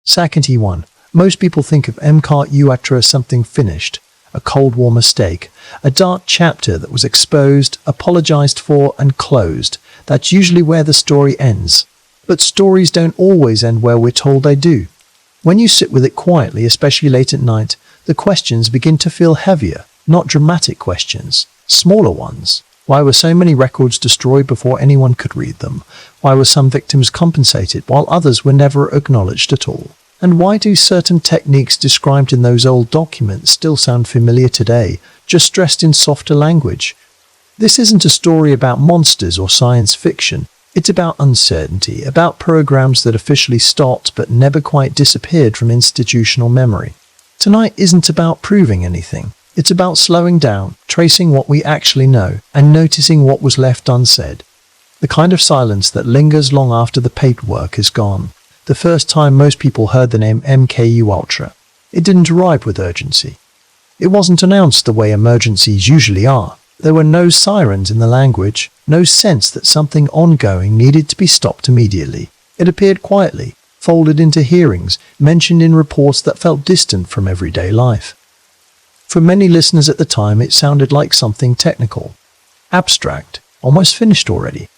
Second one. Most people think of MKUatra as something finished, a Cold War mistake, a dark chapter that was exposed, apologized for, and closed. That's usually where the story ends. But stories don't always end where we're told they do. When you sit with it quietly, especially late at night, the questions begin to feel heavier, not dramatic questions, smaller ones. Why were so many records destroyed before anyone could read them? Why were some victims compensated while others were never acknowledged at all? And why do certain techniques described in those old documents still sound familiar today, just dressed in softer language? This isn't a story about monsters or science fiction. It's about uncertainty, about programs that officially stopped but never quite disappeared from institutional memory. Tonight isn't about proving anything. It's about slowing down, tracing what we actually know, and noticing what was left unsaid. The kind of silence that lingers long after the paperwork is gone. The first time most people heard the name MKUltra, it didn't arrive with urgency. It wasn't announced the way emergencies usually are. There were no sirens in the language, no sense that something ongoing needed to be stopped immediately. It appeared quietly, folded into hearings, mentioned in reports that felt distant from everyday life. For many listeners at the time, it sounded like something technical, abstract, almost finished already.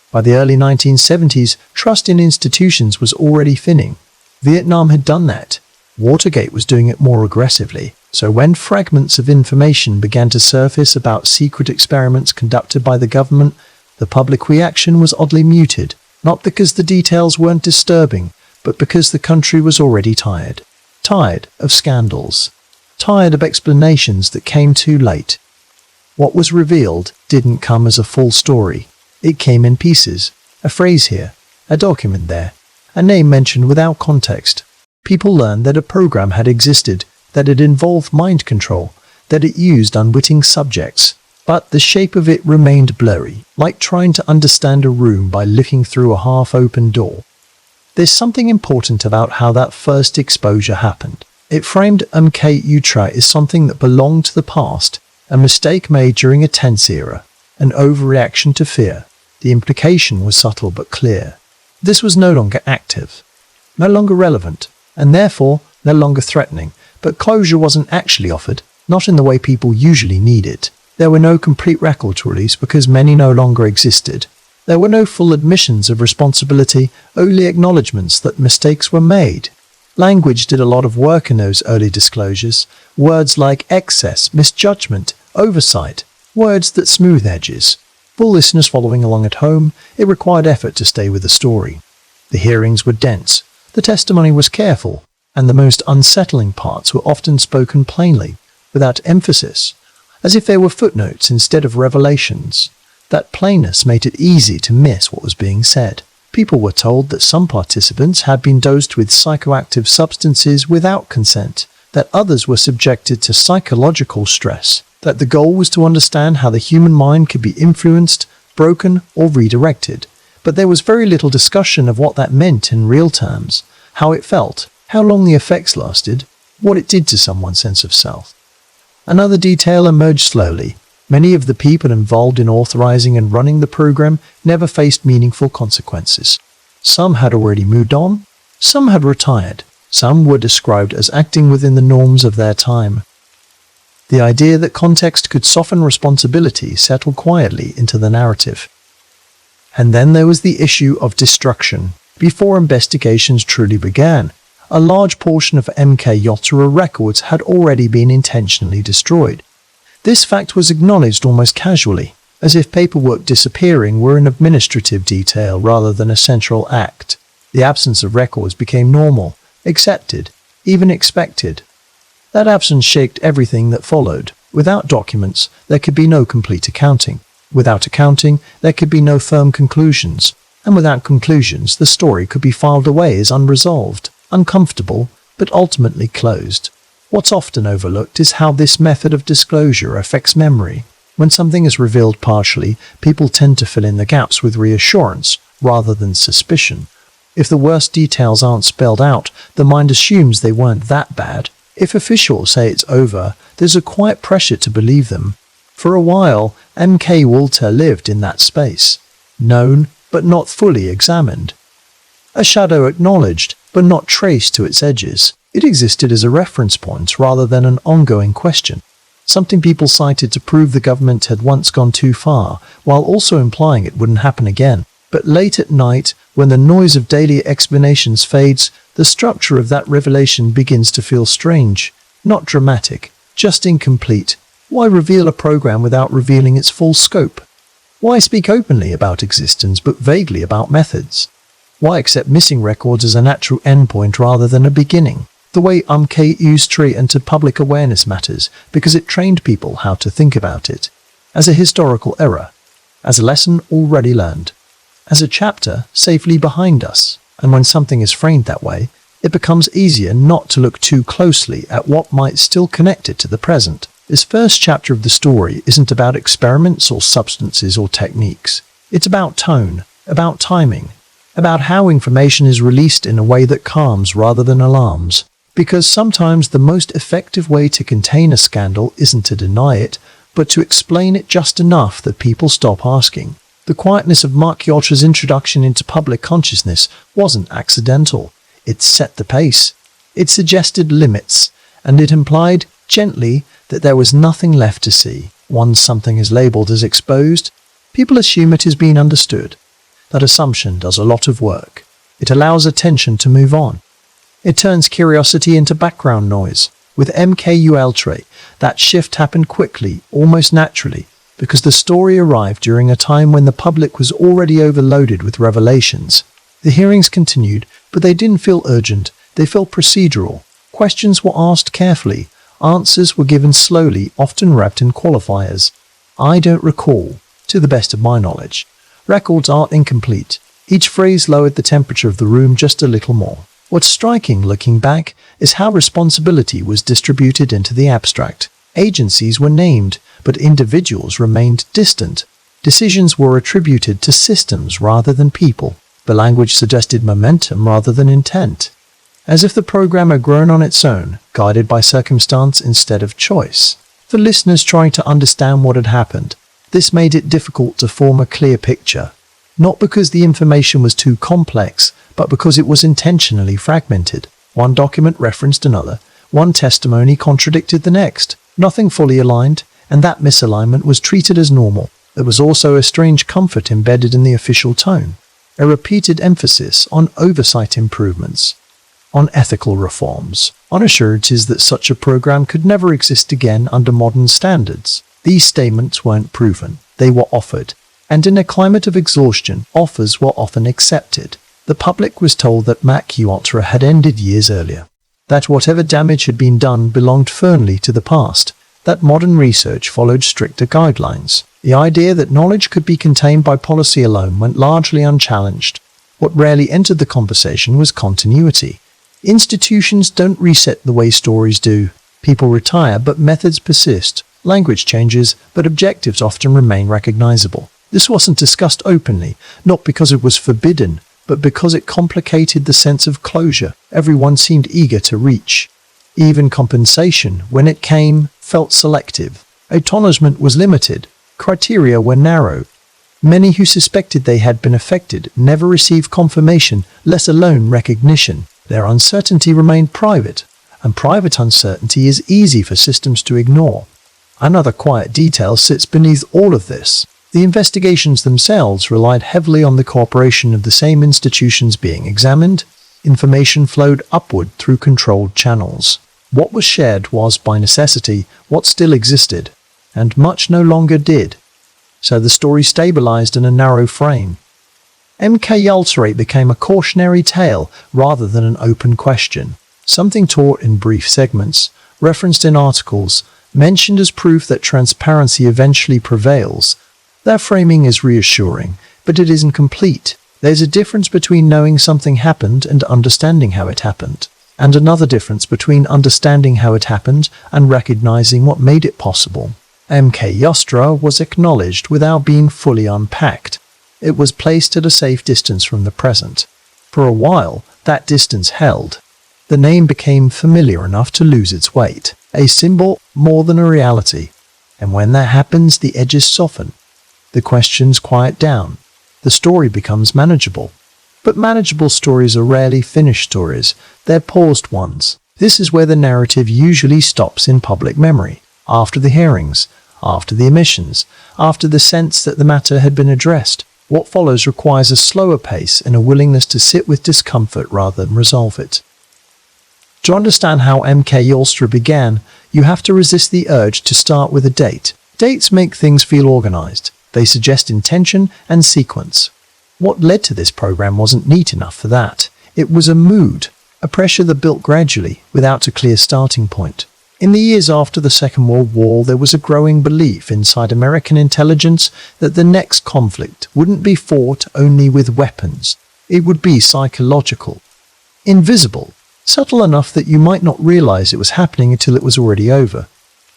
By the early 1970s, trust in institutions was already thinning. Vietnam had done that. Watergate was doing it more aggressively. So when fragments of information began to surface about secret experiments conducted by the government, the public reaction was oddly muted, not because the details weren't disturbing, but because the country was already tired. Tired of scandals. Tired of explanations that came too late. What was revealed didn't come as a full story. It came in pieces. A phrase here, a document there, a name mentioned without context. People learned that a program had existed, that it involved mind control, that it used unwitting subjects. But the shape of it remained blurry, like trying to understand a room by looking through a half-open door. There's something important about how that first exposure happened. It framed MKUltra as something that belonged to the past, a mistake made during a tense era, an overreaction to fear. The implication was subtle but clear. This was no longer active, no longer relevant, and therefore no longer threatening. But closure wasn't actually offered, not in the way people usually need it. There were no complete records released because many no longer existed. There were no full admissions of responsibility, only acknowledgements that mistakes were made. Language did a lot of work in those early disclosures. Words like excess, misjudgment, oversight, words that smooth edges. For listeners following along at home, it required effort to stay with the story. The hearings were dense, the testimony was careful, and the most unsettling parts were often spoken plainly, without emphasis, as if they were footnotes instead of revelations. That plainness made it easy to miss what was being said. People were told that some participants had been dosed with psychoactive substances without consent, that others were subjected to psychological stress, that the goal was to understand how the human mind could be influenced, broken, or redirected. But there was very little discussion of what that meant in real terms, how it felt, how long the effects lasted, what it did to someone's sense of self. Another detail emerged slowly. Many of the people involved in authorizing and running the program never faced meaningful consequences. Some had already moved on, some had retired, some were described as acting within the norms of their time. The idea that context could soften responsibility settled quietly into the narrative. And then there was the issue of destruction. Before investigations truly began, a large portion of MKUltra records had already been intentionally destroyed. This fact was acknowledged almost casually, as if paperwork disappearing were an administrative detail rather than a central act. The absence of records became normal, accepted, even expected. That absence shaped everything that followed. Without documents, there could be no complete accounting. Without accounting, there could be no firm conclusions. And without conclusions, the story could be filed away as unresolved, uncomfortable, but ultimately closed. What's often overlooked is how this method of disclosure affects memory. When something is revealed partially, people tend to fill in the gaps with reassurance rather than suspicion. If the worst details aren't spelled out, the mind assumes they weren't that bad. If officials say it's over, there's a quiet pressure to believe them. For a while, MKUltra lived in that space. Known, but not fully examined. A shadow acknowledged, but not traced to its edges. It existed as a reference point rather than an ongoing question, something people cited to prove the government had once gone too far, while also implying it wouldn't happen again. But late at night, when the noise of daily explanations fades, the structure of that revelation begins to feel strange, not dramatic, just incomplete. Why reveal a program without revealing its full scope? Why speak openly about existence but vaguely about methods? Why accept missing records as a natural endpoint rather than a beginning? The way UMK used tree into public awareness matters because it trained people how to think about it, as a historical error, as a lesson already learned, as a chapter safely behind us. And when something is framed that way, it becomes easier not to look too closely at what might still connect it to the present. This first chapter of the story isn't about experiments or substances or techniques. It's about tone, about timing, about how information is released in a way that calms rather than alarms. Because sometimes the most effective way to contain a scandal isn't to deny it, but to explain it just enough that people stop asking. The quietness of Mark Yaltra's introduction into public consciousness wasn't accidental. It set the pace. It suggested limits, and it implied, gently, that there was nothing left to see. Once something is labelled as exposed, people assume it has been understood. That assumption does a lot of work. It allows attention to move on. It turns curiosity into background noise. With MKUltra, that shift happened quickly, almost naturally, because the story arrived during a time when the public was already overloaded with revelations. The hearings continued, but they didn't feel urgent. They felt procedural. Questions were asked carefully. Answers were given slowly, often wrapped in qualifiers. I don't recall, to the best of my knowledge. Records aren't incomplete. Each phrase lowered the temperature of the room just a little more. What's striking, looking back, is how responsibility was distributed into the abstract. Agencies were named, but individuals remained distant. Decisions were attributed to systems rather than people. The language suggested momentum rather than intent, as if the program had grown on its own, guided by circumstance instead of choice. For listeners trying to understand what had happened, this made it difficult to form a clear picture, not because the information was too complex, but because it was intentionally fragmented. One document referenced another, one testimony contradicted the next, nothing fully aligned, and that misalignment was treated as normal. There was also a strange comfort embedded in the official tone, a repeated emphasis on oversight improvements, on ethical reforms, on assurances that such a program could never exist again under modern standards. These statements weren't proven, they were offered, and in a climate of exhaustion, offers were often accepted. The public was told that MKUltra had ended years earlier, that whatever damage had been done belonged firmly to the past, that modern research followed stricter guidelines. The idea that knowledge could be contained by policy alone went largely unchallenged. What rarely entered the conversation was continuity. Institutions don't reset the way stories do. People retire, but methods persist. Language changes, but objectives often remain recognizable. This wasn't discussed openly, not because it was forbidden, but because it complicated the sense of closure everyone seemed eager to reach. Even compensation, when it came, felt selective. Acknowledgement was limited. Criteria were narrow. Many who suspected they had been affected never received confirmation, let alone recognition. Their uncertainty remained private, and private uncertainty is easy for systems to ignore. Another quiet detail sits beneath all of this. The investigations themselves relied heavily on the cooperation of the same institutions being examined. Information flowed upward through controlled channels. What was shared was, by necessity, what still existed, and much no longer did. So the story stabilized in a narrow frame. MKUltra became a cautionary tale rather than an open question, something taught in brief segments, referenced in articles, mentioned as proof that transparency eventually prevails. Their framing is reassuring, but it isn't complete. There's a difference between knowing something happened and understanding how it happened, and another difference between understanding how it happened and recognizing what made it possible. MKUltra was acknowledged without being fully unpacked. It was placed at a safe distance from the present. For a while, that distance held. The name became familiar enough to lose its weight, a symbol more than a reality. And when that happens, the edges soften. The questions quiet down. The story becomes manageable. But manageable stories are rarely finished stories, they're paused ones. This is where the narrative usually stops in public memory, after the hearings, after the omissions, after the sense that the matter had been addressed. What follows requires a slower pace and a willingness to sit with discomfort rather than resolve it. To understand how MK Ultra began, you have to resist the urge to start with a date. Dates make things feel organized. They suggest intention and sequence. What led to this program wasn't neat enough for that. It was a mood, a pressure that built gradually, without a clear starting point. In the years after the Second World War, there was a growing belief inside American intelligence that the next conflict wouldn't be fought only with weapons. It would be psychological, invisible, subtle enough that you might not realize it was happening until it was already over.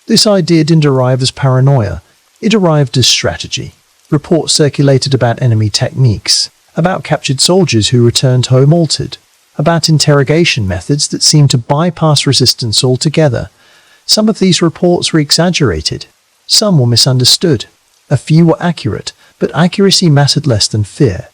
This idea didn't arrive as paranoia, it arrived as strategy. Reports circulated about enemy techniques, about captured soldiers who returned home altered, about interrogation methods that seemed to bypass resistance altogether. Some of these reports were exaggerated, some were misunderstood, a few were accurate, but accuracy mattered less than fear.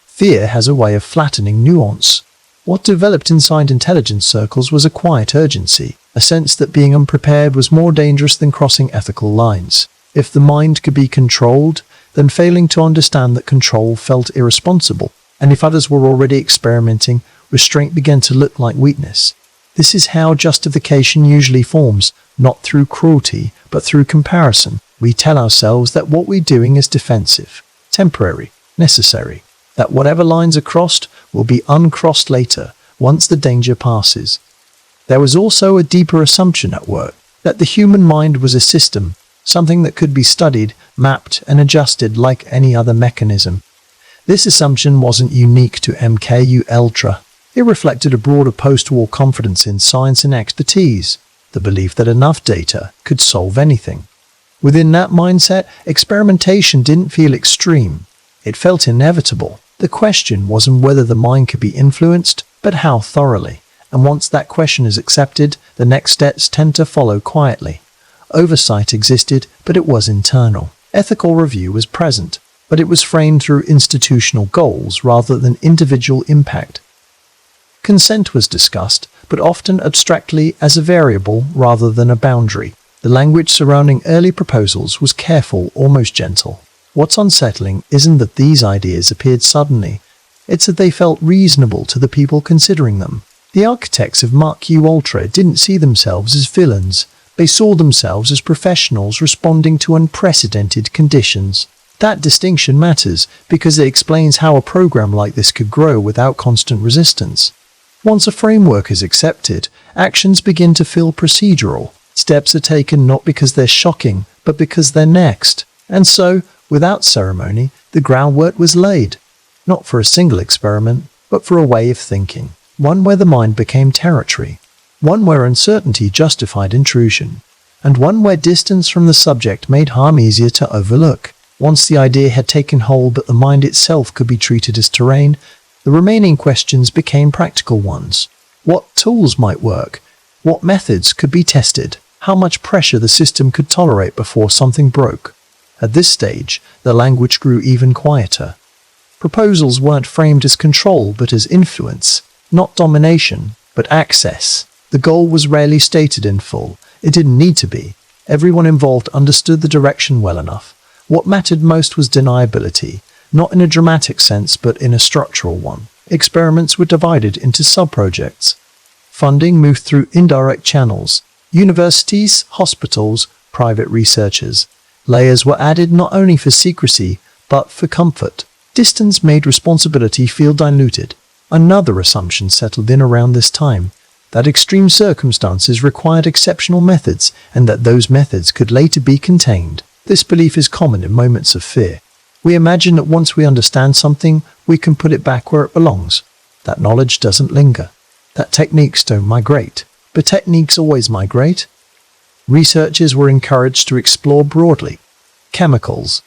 Fear has a way of flattening nuance. What developed inside intelligence circles was a quiet urgency, a sense that being unprepared was more dangerous than crossing ethical lines. If the mind could be controlled, then failing to understand that control felt irresponsible, and if others were already experimenting, restraint began to look like weakness. This is how justification usually forms, not through cruelty, but through comparison. We tell ourselves that what we're doing is defensive, temporary, necessary, that whatever lines are crossed will be uncrossed later, once the danger passes. There was also a deeper assumption at work, that the human mind was a system, something that could be studied, mapped, and adjusted like any other mechanism. This assumption wasn't unique to MK Ultra. It reflected a broader post-war confidence in science and expertise, the belief that enough data could solve anything. Within that mindset, experimentation didn't feel extreme. It felt inevitable. The question wasn't whether the mind could be influenced, but how thoroughly. And once that question is accepted, the next steps tend to follow quietly. Oversight existed, but it was internal. Ethical review was present, but it was framed through institutional goals rather than individual impact. Consent was discussed, but often abstractly as a variable rather than a boundary. The language surrounding early proposals was careful, almost gentle. What's unsettling isn't that these ideas appeared suddenly, it's that they felt reasonable to the people considering them. The architects of MK Ultra didn't see themselves as villains, they saw themselves as professionals responding to unprecedented conditions. That distinction matters because it explains how a program like this could grow without constant resistance. Once a framework is accepted, actions begin to feel procedural. Steps are taken not because they're shocking, but because they're next. And so, without ceremony, the groundwork was laid. Not for a single experiment, but for a way of thinking. One where the mind became territory. One where uncertainty justified intrusion. And one where distance from the subject made harm easier to overlook. Once the idea had taken hold but the mind itself could be treated as terrain, the remaining questions became practical ones. What tools might work? What methods could be tested? How much pressure the system could tolerate before something broke? At this stage, the language grew even quieter. Proposals weren't framed as control but as influence, not domination, but access. The goal was rarely stated in full. It didn't need to be. Everyone involved understood the direction well enough. What mattered most was deniability, not in a dramatic sense but in a structural one. Experiments were divided into sub-projects. Funding moved through indirect channels. Universities, hospitals, private researchers. Layers were added not only for secrecy, but for comfort. Distance made responsibility feel diluted. Another assumption settled in around this time, that extreme circumstances required exceptional methods and that those methods could later be contained. This belief is common in moments of fear. We imagine that once we understand something, we can put it back where it belongs. That knowledge doesn't linger. That techniques don't migrate. But techniques always migrate. Researchers were encouraged to explore broadly. Chemicals,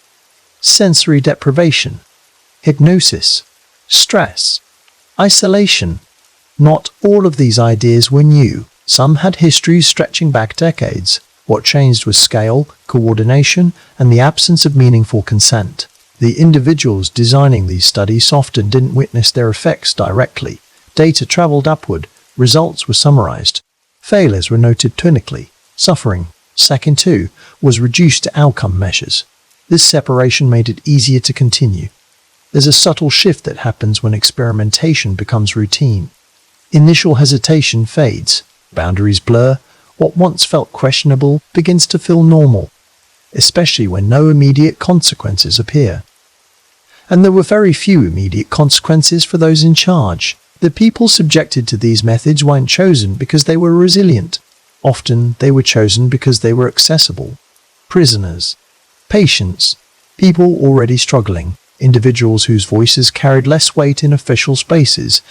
sensory deprivation, hypnosis, stress, isolation. Not all of these ideas were new. Some had histories stretching back decades. What changed was scale, coordination, and the absence of meaningful consent. The individuals designing these studies often didn't witness their effects directly. Data traveled upward, results were summarized. Failures were noted clinically. Suffering, second to, was reduced to outcome measures. This separation made it easier to continue. There's a subtle shift that happens when experimentation becomes routine. Initial hesitation fades, boundaries blur, what once felt questionable begins to feel normal, especially when no immediate consequences appear. And there were very few immediate consequences for those in charge. The people subjected to these methods weren't chosen because they were resilient. Often they were chosen because they were accessible. Prisoners, patients, people already struggling, individuals whose voices carried less weight in official spaces.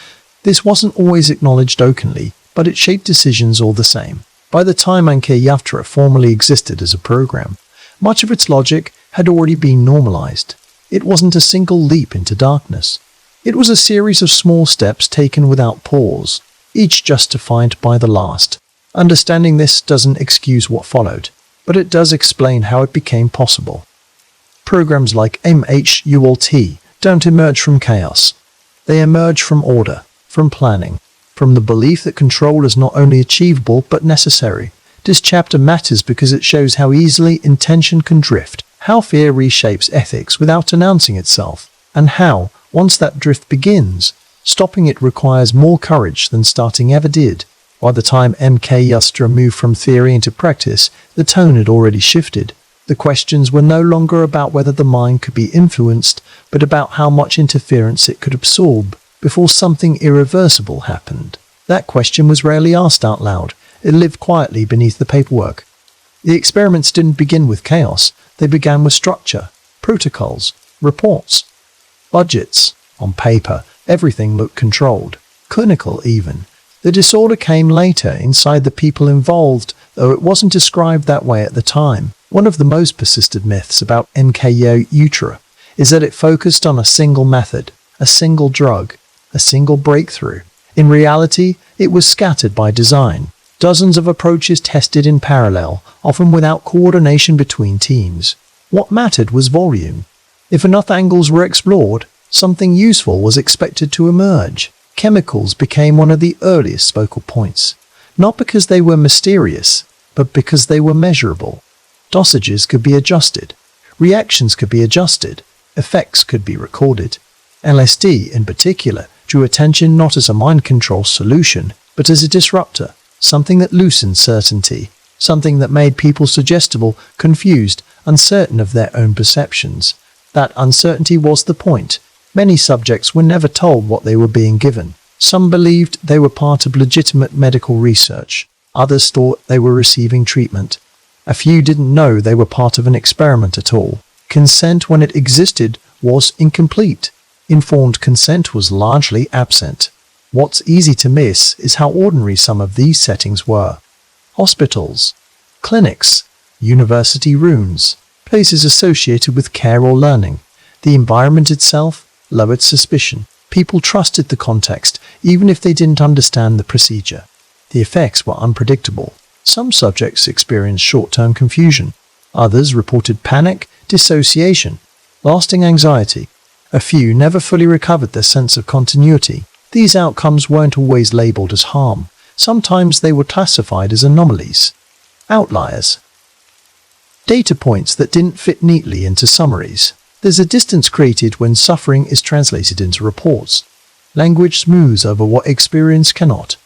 This wasn't always acknowledged openly, but it shaped decisions all the same. By the time Anke Yatra formally existed as a program, much of its logic had already been normalized. It wasn't a single leap into darkness. It was a series of small steps taken without pause, each justified by the last. Understanding this doesn't excuse what followed, but it does explain how it became possible. Programs like MHULT don't emerge from chaos. They emerge from order, from planning, from the belief that control is not only achievable but necessary. This chapter matters because it shows how easily intention can drift, how fear reshapes ethics without announcing itself, and how, once that drift begins, stopping it requires more courage than starting ever did. By the time MK Yastra moved from theory into practice, the tone had already shifted. The questions were no longer about whether the mind could be influenced, but about how much interference it could absorb before something irreversible happened. That question was rarely asked out loud. It lived quietly beneath the paperwork. The experiments didn't begin with chaos. They began with structure, protocols, reports, budgets. On paper, everything looked controlled, clinical even. The disorder came later inside the people involved, though it wasn't described that way at the time. One of the most persistent myths about MK Ultra is that it focused on a single method, a single drug, a single breakthrough. In reality, it was scattered by design. Dozens of approaches tested in parallel, often without coordination between teams. What mattered was volume. If enough angles were explored, something useful was expected to emerge. Chemicals became one of the earliest focal points, not because they were mysterious, but because they were measurable. Dosages could be adjusted, reactions could be adjusted, effects could be recorded. LSD, in particular, drew attention not as a mind control solution, but as a disruptor, something that loosened certainty, something that made people suggestible, confused, uncertain of their own perceptions. That uncertainty was the point. Many subjects were never told what they were being given. Some believed they were part of legitimate medical research. Others thought they were receiving treatment. A few didn't know they were part of an experiment at all. Consent, when it existed, was incomplete. Informed consent was largely absent. What's easy to miss is how ordinary some of these settings were. Hospitals, clinics, university rooms, places associated with care or learning. The environment itself lowered suspicion. People trusted the context, even if they didn't understand the procedure. The effects were unpredictable. Some subjects experienced short-term confusion. Others reported panic, dissociation, lasting anxiety. A few never fully recovered their sense of continuity. These outcomes weren't always labeled as harm. Sometimes they were classified as anomalies, outliers, data points that didn't fit neatly into summaries. There's a distance created when suffering is translated into reports. Language smooths over what experience cannot.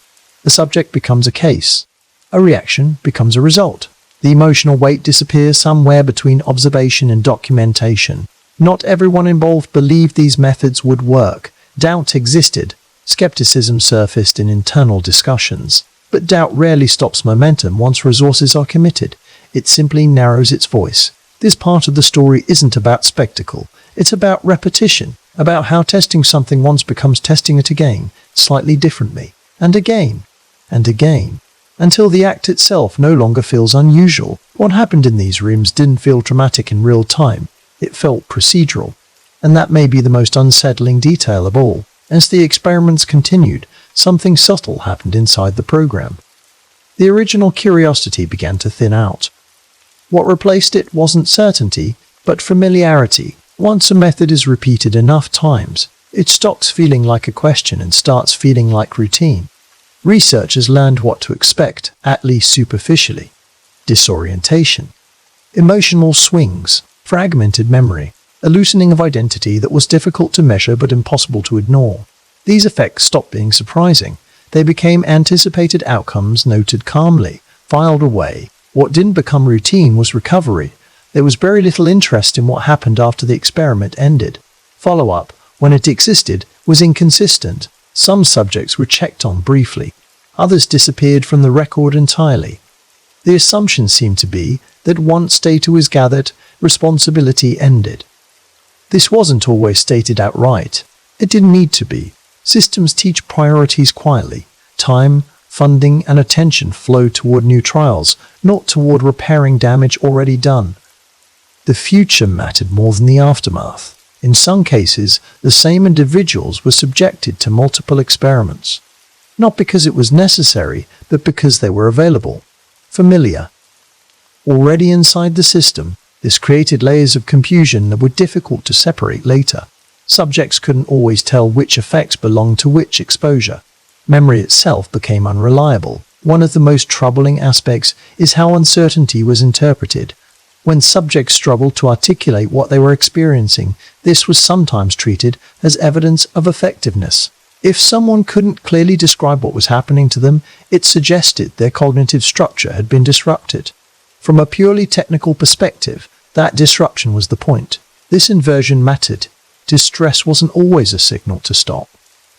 The subject becomes a case. A reaction becomes a result. The emotional weight disappears somewhere between observation and documentation. Not everyone involved believed these methods would work. Doubt existed. Skepticism surfaced in internal discussions. But doubt rarely stops momentum once resources are committed. It simply narrows its voice. This part of the story isn't about spectacle. It's about repetition, about how testing something once becomes testing it again, slightly differently, and again, until the act itself no longer feels unusual. What happened in these rooms didn't feel dramatic in real time. It felt procedural. And that may be the most unsettling detail of all. As the experiments continued, something subtle happened inside the program. The original curiosity began to thin out. What replaced it wasn't certainty, but familiarity. Once a method is repeated enough times, it stops feeling like a question and starts feeling like routine. Researchers learned what to expect, at least superficially. Disorientation, emotional swings, fragmented memory, a loosening of identity that was difficult to measure but impossible to ignore. These effects stopped being surprising. They became anticipated outcomes noted calmly, filed away. What didn't become routine was recovery. There was very little interest in what happened after the experiment ended. Follow-up, when it existed, was inconsistent. Some subjects were checked on briefly. Others disappeared from the record entirely. The assumption seemed to be that once data was gathered, responsibility ended. This wasn't always stated outright. It didn't need to be. Systems teach priorities quietly. Time, funding, and attention flow toward new trials, not toward repairing damage already done. The future mattered more than the aftermath. In some cases, the same individuals were subjected to multiple experiments. Not because it was necessary, but because they were available. Familiar. Already inside the system, this created layers of confusion that were difficult to separate later. Subjects couldn't always tell which effects belonged to which exposure. Memory itself became unreliable. One of the most troubling aspects is how uncertainty was interpreted. When subjects struggled to articulate what they were experiencing, this was sometimes treated as evidence of effectiveness. If someone couldn't clearly describe what was happening to them, it suggested their cognitive structure had been disrupted. From a purely technical perspective, that disruption was the point. This inversion mattered. Distress wasn't always a signal to stop.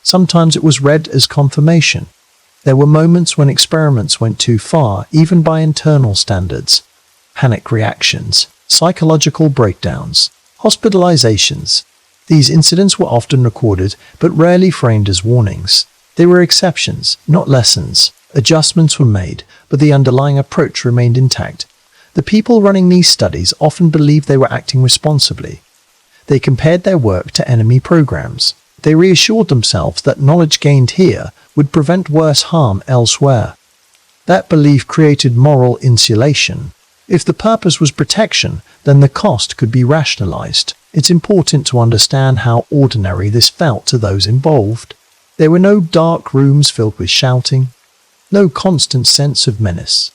Sometimes it was read as confirmation. There were moments when experiments went too far, even by internal standards. Panic reactions, psychological breakdowns, hospitalizations. These incidents were often recorded, but rarely framed as warnings. They were exceptions, not lessons. Adjustments were made, but the underlying approach remained intact. The people running these studies often believed they were acting responsibly. They compared their work to enemy programs. They reassured themselves that knowledge gained here would prevent worse harm elsewhere. That belief created moral insulation. If the purpose was protection, then the cost could be rationalized. It's important to understand how ordinary this felt to those involved. There were no dark rooms filled with shouting, no constant sense of menace.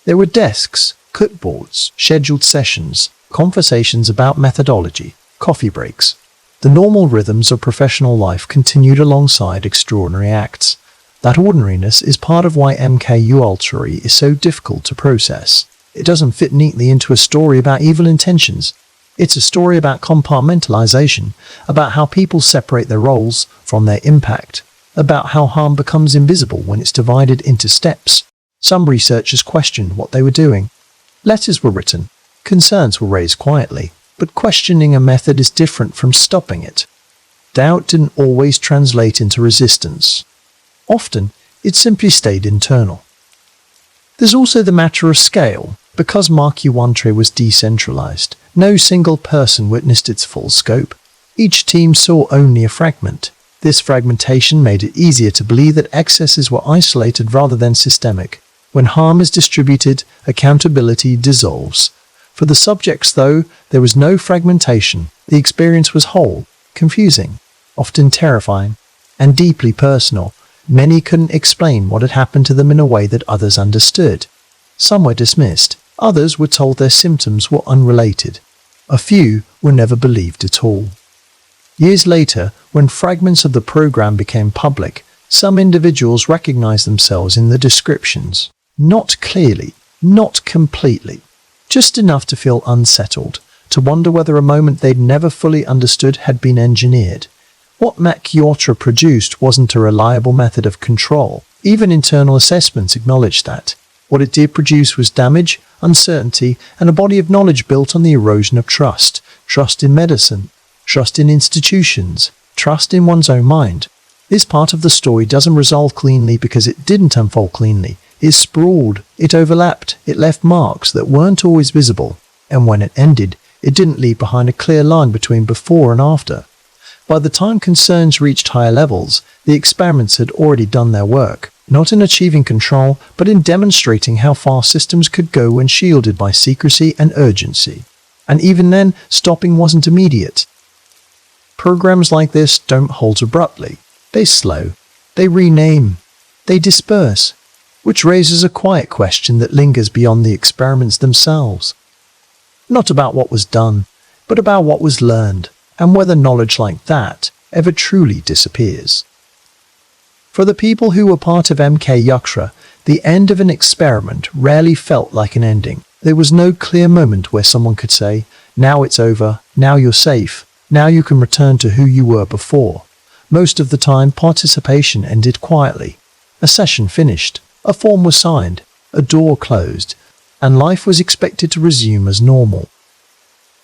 There were desks, clipboards, scheduled sessions, conversations about methodology, coffee breaks. The normal rhythms of professional life continued alongside extraordinary acts. That ordinariness is part of why MKU Ultra is so difficult to process. It doesn't fit neatly into a story about evil intentions. It's a story about compartmentalization, about how people separate their roles from their impact, about how harm becomes invisible when it's divided into steps. Some researchers questioned what they were doing. Letters were written, concerns were raised quietly, but questioning a method is different from stopping it. Doubt didn't always translate into resistance. Often, it simply stayed internal. There's also the matter of scale. Because MKU was decentralized, no single person witnessed its full scope. Each team saw only a fragment. This fragmentation made it easier to believe that excesses were isolated rather than systemic. When harm is distributed, accountability dissolves. For the subjects, though, there was no fragmentation. The experience was whole, confusing, often terrifying, and deeply personal. Many couldn't explain what had happened to them in a way that others understood. Some were dismissed. Others were told their symptoms were unrelated. A few were never believed at all. Years later, when fragments of the program became public, some individuals recognized themselves in the descriptions. Not clearly, not completely. Just enough to feel unsettled, to wonder whether a moment they'd never fully understood had been engineered. What MKU produced wasn't a reliable method of control. Even internal assessments acknowledged that. What it did produce was damage, uncertainty, and a body of knowledge built on the erosion of trust. Trust in medicine, trust in institutions, trust in one's own mind. This part of the story doesn't resolve cleanly because it didn't unfold cleanly. It sprawled, it overlapped, it left marks that weren't always visible. And when it ended, it didn't leave behind a clear line between before and after. By the time concerns reached higher levels, the experiments had already done their work. Not in achieving control, but in demonstrating how far systems could go when shielded by secrecy and urgency. And even then, stopping wasn't immediate. Programs like this don't halt abruptly. They slow, they rename, they disperse, which raises a quiet question that lingers beyond the experiments themselves. Not about what was done, but about what was learned, and whether knowledge like that ever truly disappears. For the people who were part of MK Ultra, the end of an experiment rarely felt like an ending. There was no clear moment where someone could say, "Now it's over, now you're safe, now you can return to who you were before." Most of the time, participation ended quietly. A session finished, a form was signed, a door closed, and life was expected to resume as normal.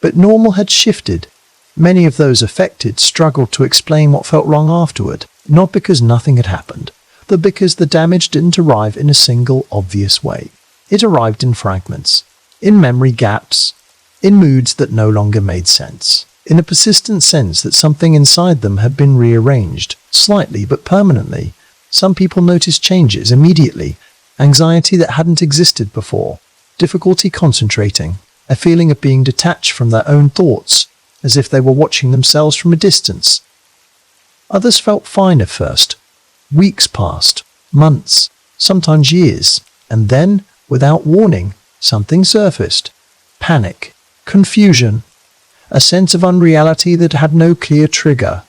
But normal had shifted. Many of those affected struggled to explain what felt wrong afterward, not because nothing had happened, but because the damage didn't arrive in a single obvious way. It arrived in fragments, in memory gaps, in moods that no longer made sense, in a persistent sense that something inside them had been rearranged, slightly but permanently. Some people noticed changes immediately, anxiety that hadn't existed before, difficulty concentrating, a feeling of being detached from their own thoughts, as if they were watching themselves from a distance. Others felt fine at first. Weeks passed, months, sometimes years, and then, without warning, something surfaced. Panic, confusion, a sense of unreality that had no clear trigger.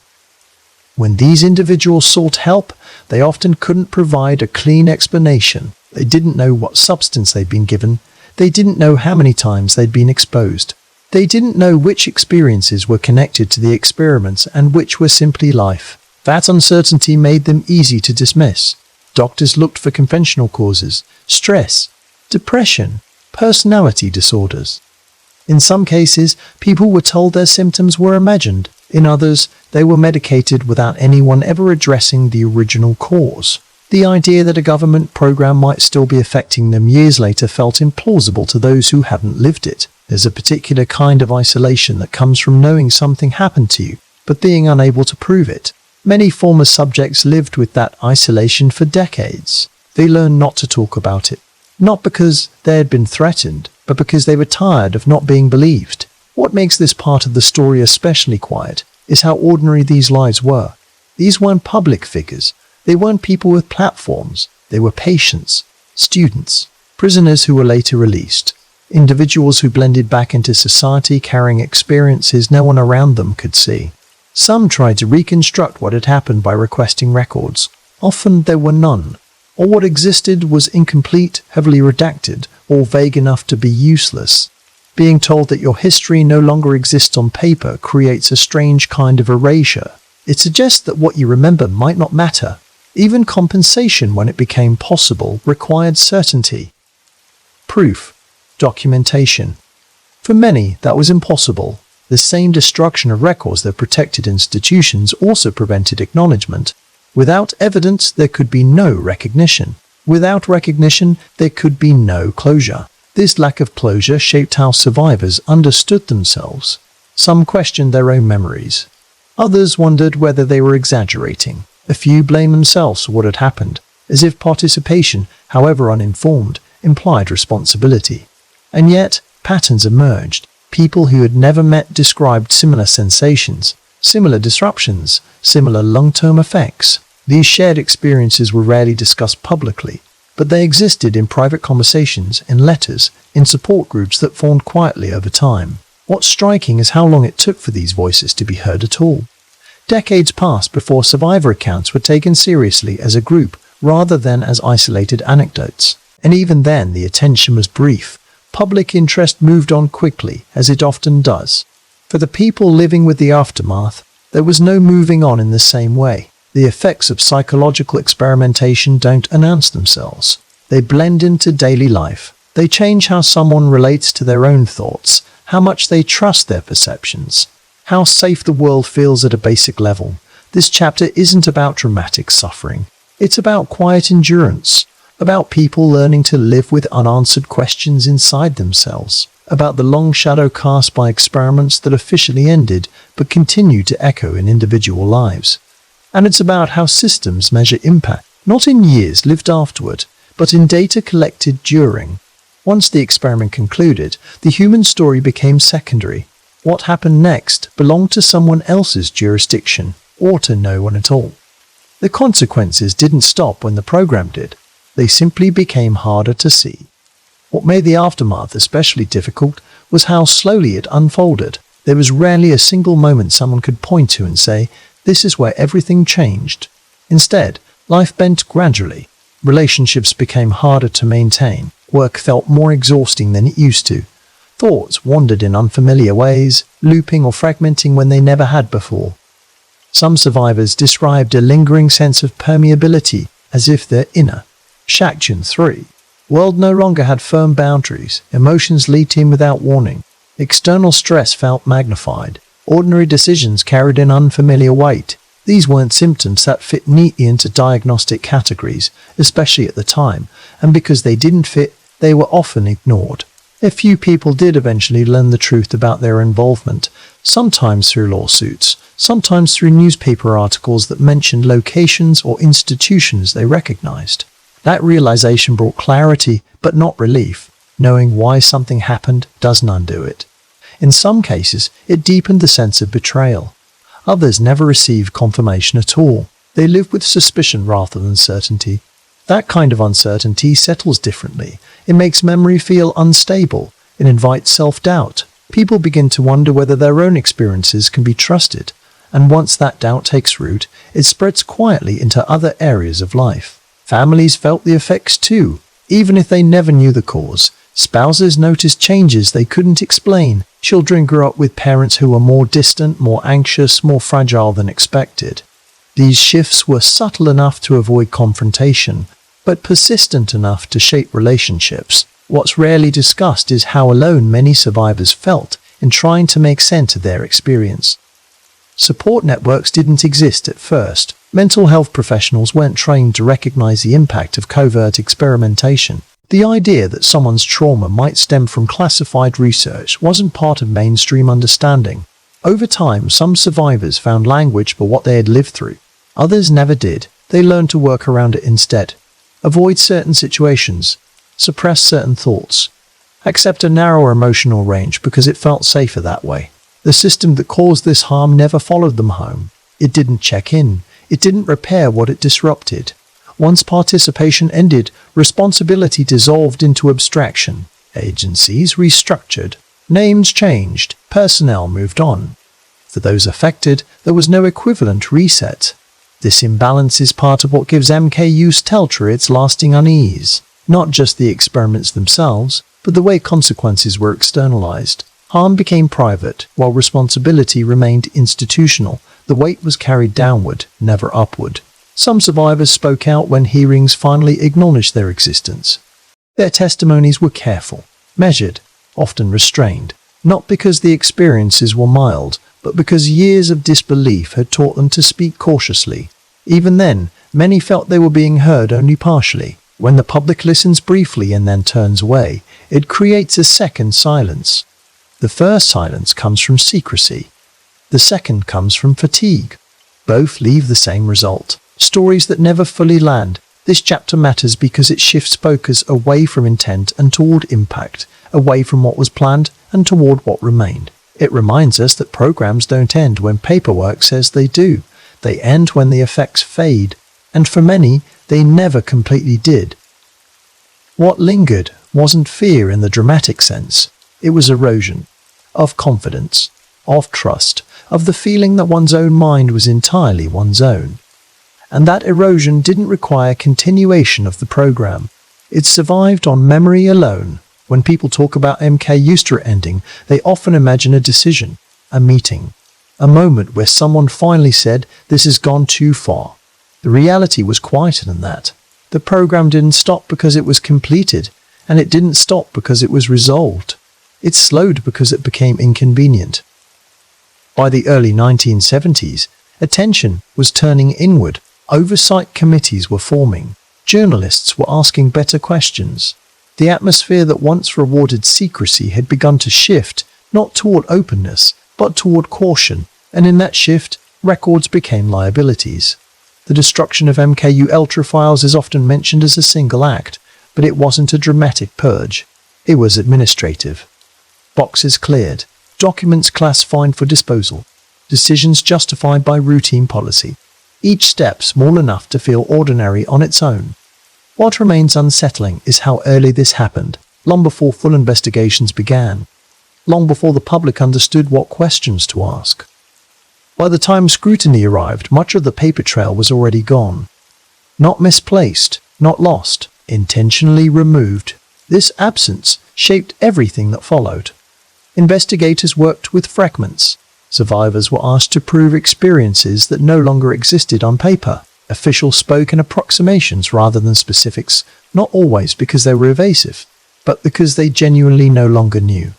When these individuals sought help, they often couldn't provide a clean explanation. They didn't know what substance they'd been given. They didn't know how many times they'd been exposed. They didn't know which experiences were connected to the experiments and which were simply life. That uncertainty made them easy to dismiss. Doctors looked for conventional causes: stress, depression, personality disorders. In some cases, people were told their symptoms were imagined. In others, they were medicated without anyone ever addressing the original cause. The idea that a government program might still be affecting them years later felt implausible to those who hadn't lived it. There's a particular kind of isolation that comes from knowing something happened to you, but being unable to prove it. Many former subjects lived with that isolation for decades. They learned not to talk about it, not because they had been threatened, but because they were tired of not being believed. What makes this part of the story especially quiet is how ordinary these lives were. These weren't public figures. They weren't people with platforms. They were patients, students, prisoners who were later released, individuals who blended back into society carrying experiences no one around them could see. Some tried to reconstruct what had happened by requesting records. Often there were none, or what existed was incomplete, heavily redacted, or vague enough to be useless. Being told that your history no longer exists on paper creates a strange kind of erasure. It suggests that what you remember might not matter. Even compensation, when it became possible, required certainty. Proof. Documentation. For many, that was impossible. The same destruction of records that protected institutions also prevented acknowledgement. Without evidence, there could be no recognition. Without recognition, there could be no closure. This lack of closure shaped how survivors understood themselves. Some questioned their own memories. Others wondered whether they were exaggerating. A few blamed themselves for what had happened, as if participation, however uninformed, implied responsibility. And yet, patterns emerged. People who had never met described similar sensations, similar disruptions, similar long-term effects. These shared experiences were rarely discussed publicly, but they existed in private conversations, in letters, in support groups that formed quietly over time. What's striking is how long it took for these voices to be heard at all. Decades passed before survivor accounts were taken seriously as a group rather than as isolated anecdotes. And even then, the attention was brief. Public interest moved on quickly, as it often does. For the people living with the aftermath, there was no moving on in the same way. The effects of psychological experimentation don't announce themselves. They blend into daily life. They change how someone relates to their own thoughts, how much they trust their perceptions, how safe the world feels at a basic level. This chapter isn't about dramatic suffering. It's about quiet endurance, about people learning to live with unanswered questions inside themselves, about the long shadow cast by experiments that officially ended but continue to echo in individual lives. And it's about how systems measure impact, not in years lived afterward, but in data collected during. Once the experiment concluded, the human story became secondary. What happened next belonged to someone else's jurisdiction, or to no one at all. The consequences didn't stop when the program did. They simply became harder to see. What made the aftermath especially difficult was how slowly it unfolded. There was rarely a single moment someone could point to and say, "This is where everything changed." Instead, life bent gradually. Relationships became harder to maintain. Work felt more exhausting than it used to. Thoughts wandered in unfamiliar ways, looping or fragmenting when they never had before. Some survivors described a lingering sense of permeability, as if their inner Shaktun 3 world no longer had firm boundaries. Emotions leaked in without warning. External stress felt magnified. Ordinary decisions carried an unfamiliar weight. These weren't symptoms that fit neatly into diagnostic categories, especially at the time, and because they didn't fit, they were often ignored. A few people did eventually learn the truth about their involvement, sometimes through lawsuits, sometimes through newspaper articles that mentioned locations or institutions they recognized. That realization brought clarity, but not relief. Knowing why something happened doesn't undo it. In some cases, it deepened the sense of betrayal. Others never received confirmation at all. They lived with suspicion rather than certainty. That kind of uncertainty settles differently. It makes memory feel unstable. It invites self-doubt. People begin to wonder whether their own experiences can be trusted. And once that doubt takes root, it spreads quietly into other areas of life. Families felt the effects too, even if they never knew the cause. Spouses noticed changes they couldn't explain. Children grew up with parents who were more distant, more anxious, more fragile than expected. These shifts were subtle enough to avoid confrontation, but persistent enough to shape relationships. What's rarely discussed is how alone many survivors felt in trying to make sense of their experience. Support networks didn't exist at first. Mental health professionals weren't trained to recognize the impact of covert experimentation. The idea that someone's trauma might stem from classified research wasn't part of mainstream understanding. Over time, some survivors found language for what they had lived through. Others never did. They learned to work around it instead. Avoid certain situations. Suppress certain thoughts. Accept a narrower emotional range because it felt safer that way. The system that caused this harm never followed them home. It didn't check in. It didn't repair what it disrupted. Once participation ended, responsibility dissolved into abstraction. Agencies restructured. Names changed. Personnel moved on. For those affected, there was no equivalent reset. This imbalance is part of what gives MKU Steltra its lasting unease. Not just the experiments themselves, but the way consequences were externalized. Harm became private, while responsibility remained institutional. The weight was carried downward, never upward. Some survivors spoke out when hearings finally acknowledged their existence. Their testimonies were careful, measured, often restrained, not because the experiences were mild, but because years of disbelief had taught them to speak cautiously. Even then, many felt they were being heard only partially. When the public listens briefly and then turns away, it creates a second silence. The first silence comes from secrecy. The second comes from fatigue. Both leave the same result. Stories that never fully land. This chapter matters because it shifts focus away from intent and toward impact, away from what was planned and toward what remained. It reminds us that programs don't end when paperwork says they do. They end when the effects fade, and for many, they never completely did. What lingered wasn't fear in the dramatic sense. It was erosion of confidence, of trust, of the feeling that one's own mind was entirely one's own. And that erosion didn't require continuation of the program. It survived on memory alone. When people talk about MK Ustra ending, they often imagine a decision, a meeting, a moment where someone finally said, "This has gone too far." The reality was quieter than that. The program didn't stop because it was completed, and it didn't stop because it was resolved. It slowed because it became inconvenient. By the early 1970s, attention was turning inward. Oversight committees were forming. Journalists were asking better questions. The atmosphere that once rewarded secrecy had begun to shift, not toward openness, but toward caution, and in that shift, records became liabilities. The destruction of MKU Ultra files is often mentioned as a single act, but it wasn't a dramatic purge. It was administrative. Boxes cleared, documents classified for disposal, decisions justified by routine policy, each step small enough to feel ordinary on its own. What remains unsettling is how early this happened, long before full investigations began, long before the public understood what questions to ask. By the time scrutiny arrived, much of the paper trail was already gone. Not misplaced, not lost, intentionally removed. This absence shaped everything that followed. Investigators worked with fragments. Survivors were asked to prove experiences that no longer existed on paper. Officials spoke in approximations rather than specifics, not always because they were evasive, but because they genuinely no longer knew.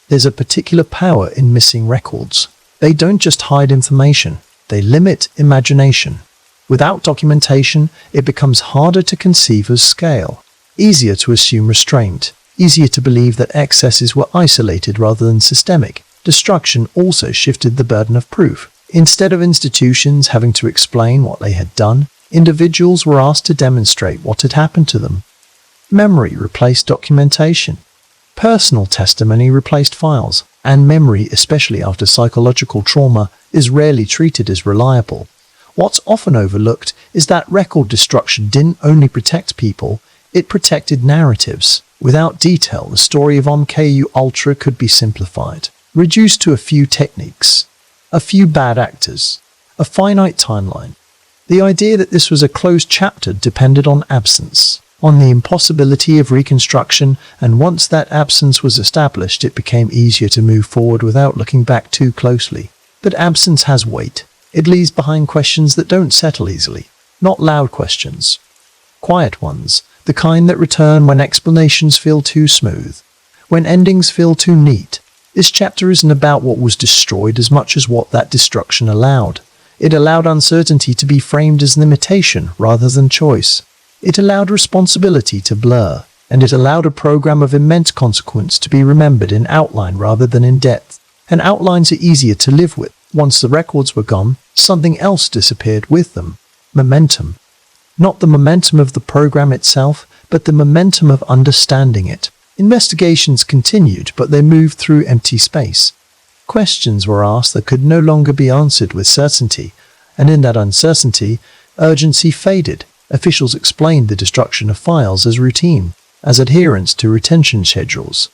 There's a particular power in missing records. They don't just hide information, they limit imagination. Without documentation, it becomes harder to conceive of scale, easier to assume restraint, easier to believe that excesses were isolated rather than systemic. Destruction also shifted the burden of proof. Instead of institutions having to explain what they had done, individuals were asked to demonstrate what had happened to them. Memory replaced documentation. Personal testimony replaced files, and memory, especially after psychological trauma, is rarely treated as reliable. What's often overlooked is that record destruction didn't only protect people, it protected narratives. Without detail, the story of MK Ultra could be simplified, reduced to a few techniques, a few bad actors, a finite timeline. The idea that this was a closed chapter depended on absence, on the impossibility of reconstruction, and once that absence was established, it became easier to move forward without looking back too closely. But absence has weight. It leaves behind questions that don't settle easily. Not loud questions. Quiet ones, the kind that return when explanations feel too smooth, when endings feel too neat. This chapter isn't about what was destroyed as much as what that destruction allowed. It allowed uncertainty to be framed as limitation rather than choice. It allowed responsibility to blur, and it allowed a program of immense consequence to be remembered in outline rather than in depth. And outlines are easier to live with. Once the records were gone, something else disappeared with them. Momentum. Not the momentum of the program itself, but the momentum of understanding it. Investigations continued, but they moved through empty space. Questions were asked that could no longer be answered with certainty, and in that uncertainty, urgency faded. Officials explained the destruction of files as routine, as adherence to retention schedules,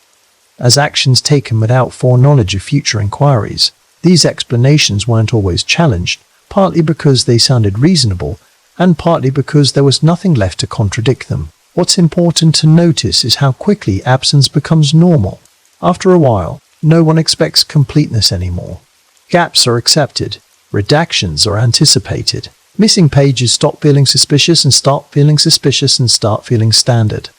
as actions taken without foreknowledge of future inquiries. These explanations weren't always challenged, partly because they sounded reasonable, and partly because there was nothing left to contradict them. What's important to notice is how quickly absence becomes normal. After a while, no one expects completeness anymore. Gaps are accepted, redactions are anticipated. Missing pages stop feeling suspicious and start feeling suspicious and start feeling standard.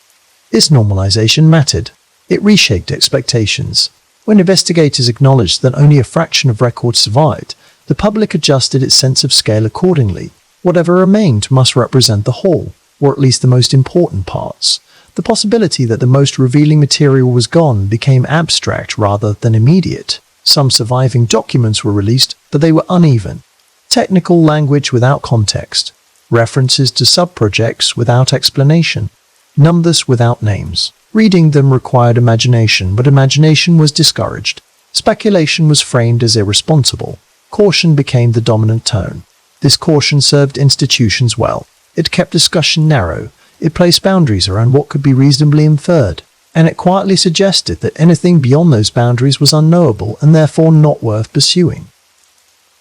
This normalization mattered. It reshaped expectations. When investigators acknowledged that only a fraction of records survived, the public adjusted its sense of scale accordingly. Whatever remained must represent the whole, or at least the most important parts. The possibility that the most revealing material was gone became abstract rather than immediate. Some surviving documents were released, but they were uneven. Technical language without context, references to sub-projects without explanation, numbers without names. Reading them required imagination, but imagination was discouraged. Speculation was framed as irresponsible. Caution became the dominant tone. This caution served institutions well. It kept discussion narrow. It placed boundaries around what could be reasonably inferred, and it quietly suggested that anything beyond those boundaries was unknowable and therefore not worth pursuing.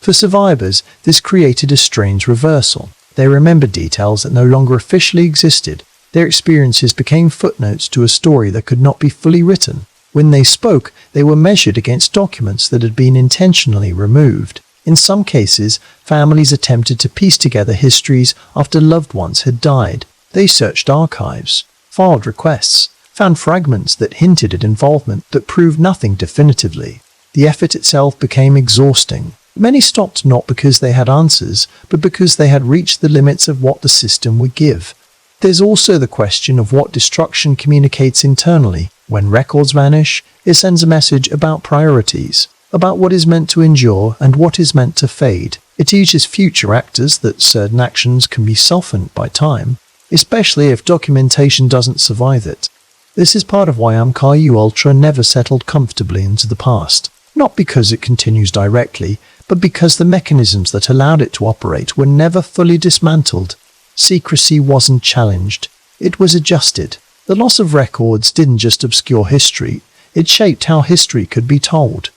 For survivors, this created a strange reversal. They remembered details that no longer officially existed. Their experiences became footnotes to a story that could not be fully written. When they spoke, they were measured against documents that had been intentionally removed. In some cases, families attempted to piece together histories after loved ones had died. They searched archives, filed requests, found fragments that hinted at involvement but proved nothing definitively. The effort itself became exhausting. Many stopped not because they had answers, but because they had reached the limits of what the system would give. There's also the question of what destruction communicates internally. When records vanish, it sends a message about priorities, about what is meant to endure and what is meant to fade. It teaches future actors that certain actions can be softened by time, especially if documentation doesn't survive it. This is part of why MKU Ultra never settled comfortably into the past. Not because it continues directly, but because the mechanisms that allowed it to operate were never fully dismantled. Secrecy wasn't challenged. It was adjusted. The loss of records didn't just obscure history, it shaped how history could be told.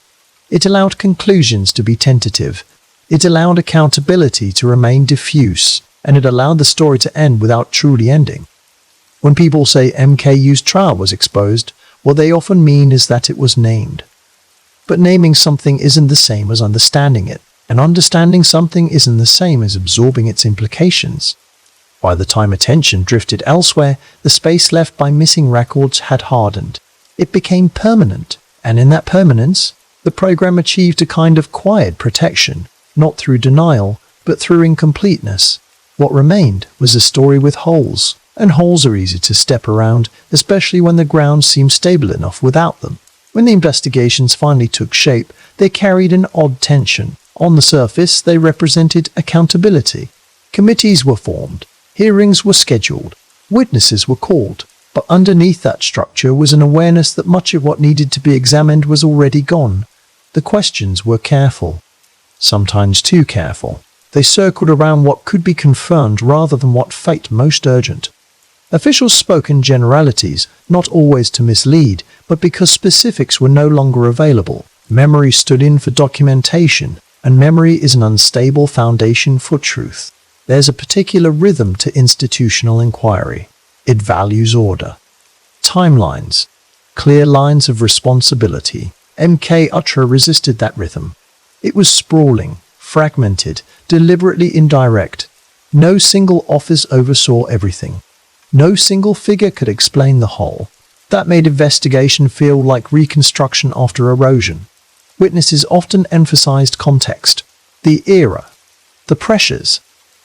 It allowed conclusions to be tentative. It allowed accountability to remain diffuse, and it allowed the story to end without truly ending. When people say MKU's trial was exposed, what they often mean is that it was named. But naming something isn't the same as understanding it, and understanding something isn't the same as absorbing its implications. By the time attention drifted elsewhere, the space left by missing records had hardened. It became permanent, and in that permanence, the program achieved a kind of quiet protection, not through denial, but through incompleteness. What remained was a story with holes, and holes are easy to step around, especially when the ground seems stable enough without them. When the investigations finally took shape, they carried an odd tension. On the surface, they represented accountability. Committees were formed, hearings were scheduled, witnesses were called, but underneath that structure was an awareness that much of what needed to be examined was already gone. The questions were careful, sometimes too careful. They circled around what could be confirmed rather than what felt most urgent. Officials spoke in generalities, not always to mislead, but because specifics were no longer available. Memory stood in for documentation, and memory is an unstable foundation for truth. There's a particular rhythm to institutional inquiry. It values order. Timelines. Clear lines of responsibility. MK Ultra resisted that rhythm. It was sprawling, fragmented, deliberately indirect. No single office oversaw everything. No single figure could explain the whole. That made investigation feel like reconstruction after erosion. Witnesses often emphasized context, the era, the pressures,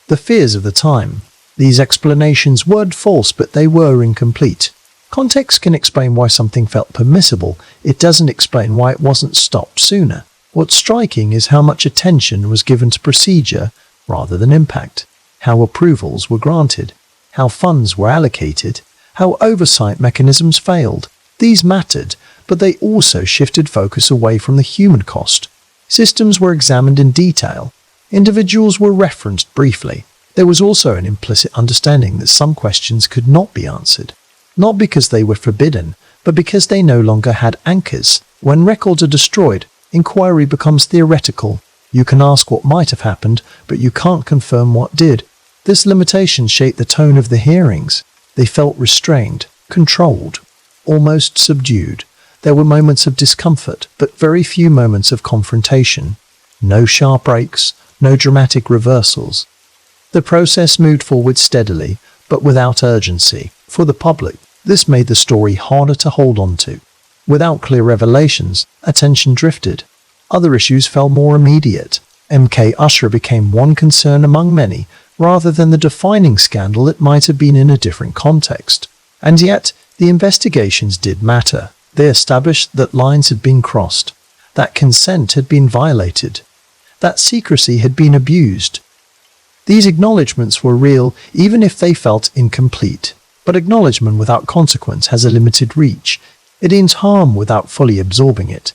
the fears of the time. These explanations weren't false, but they were incomplete. Context can explain why something felt permissible. It doesn't explain why it wasn't stopped sooner. What's striking is how much attention was given to procedure rather than impact, how approvals were granted, how funds were allocated, how oversight mechanisms failed. These mattered, but they also shifted focus away from the human cost. Systems were examined in detail. Individuals were referenced briefly. There was also an implicit understanding that some questions could not be answered, not because they were forbidden, but because they no longer had anchors. When records are destroyed, inquiry becomes theoretical. You can ask what might have happened, but you can't confirm what did. This limitation shaped the tone of the hearings. They felt restrained, controlled, almost subdued. There were moments of discomfort, but very few moments of confrontation. No sharp breaks, no dramatic reversals. The process moved forward steadily, but without urgency. For the public, this made the story harder to hold on to. Without clear revelations, attention drifted. Other issues felt more immediate. MK Ultra became one concern among many, rather than the defining scandal it might have been in a different context. And yet, the investigations did matter. They established that lines had been crossed, that consent had been violated, that secrecy had been abused. These acknowledgements were real, even if they felt incomplete. But acknowledgement without consequence has a limited reach. It ends harm without fully absorbing it.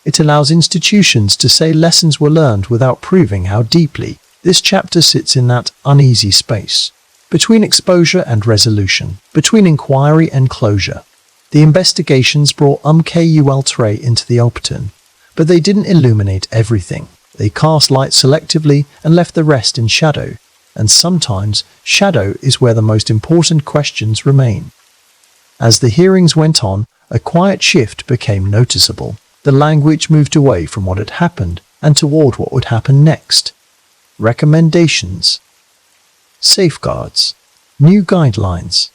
It allows institutions to say lessons were learned without proving how deeply. This chapter sits in that uneasy space, between exposure and resolution, between inquiry and closure. The investigations brought MK Ultra into the open, but they didn't illuminate everything. They cast light selectively and left the rest in shadow. And sometimes, shadow is where the most important questions remain. As the hearings went on, a quiet shift became noticeable. The language moved away from what had happened and toward what would happen next. Recommendations, safeguards, new guidelines.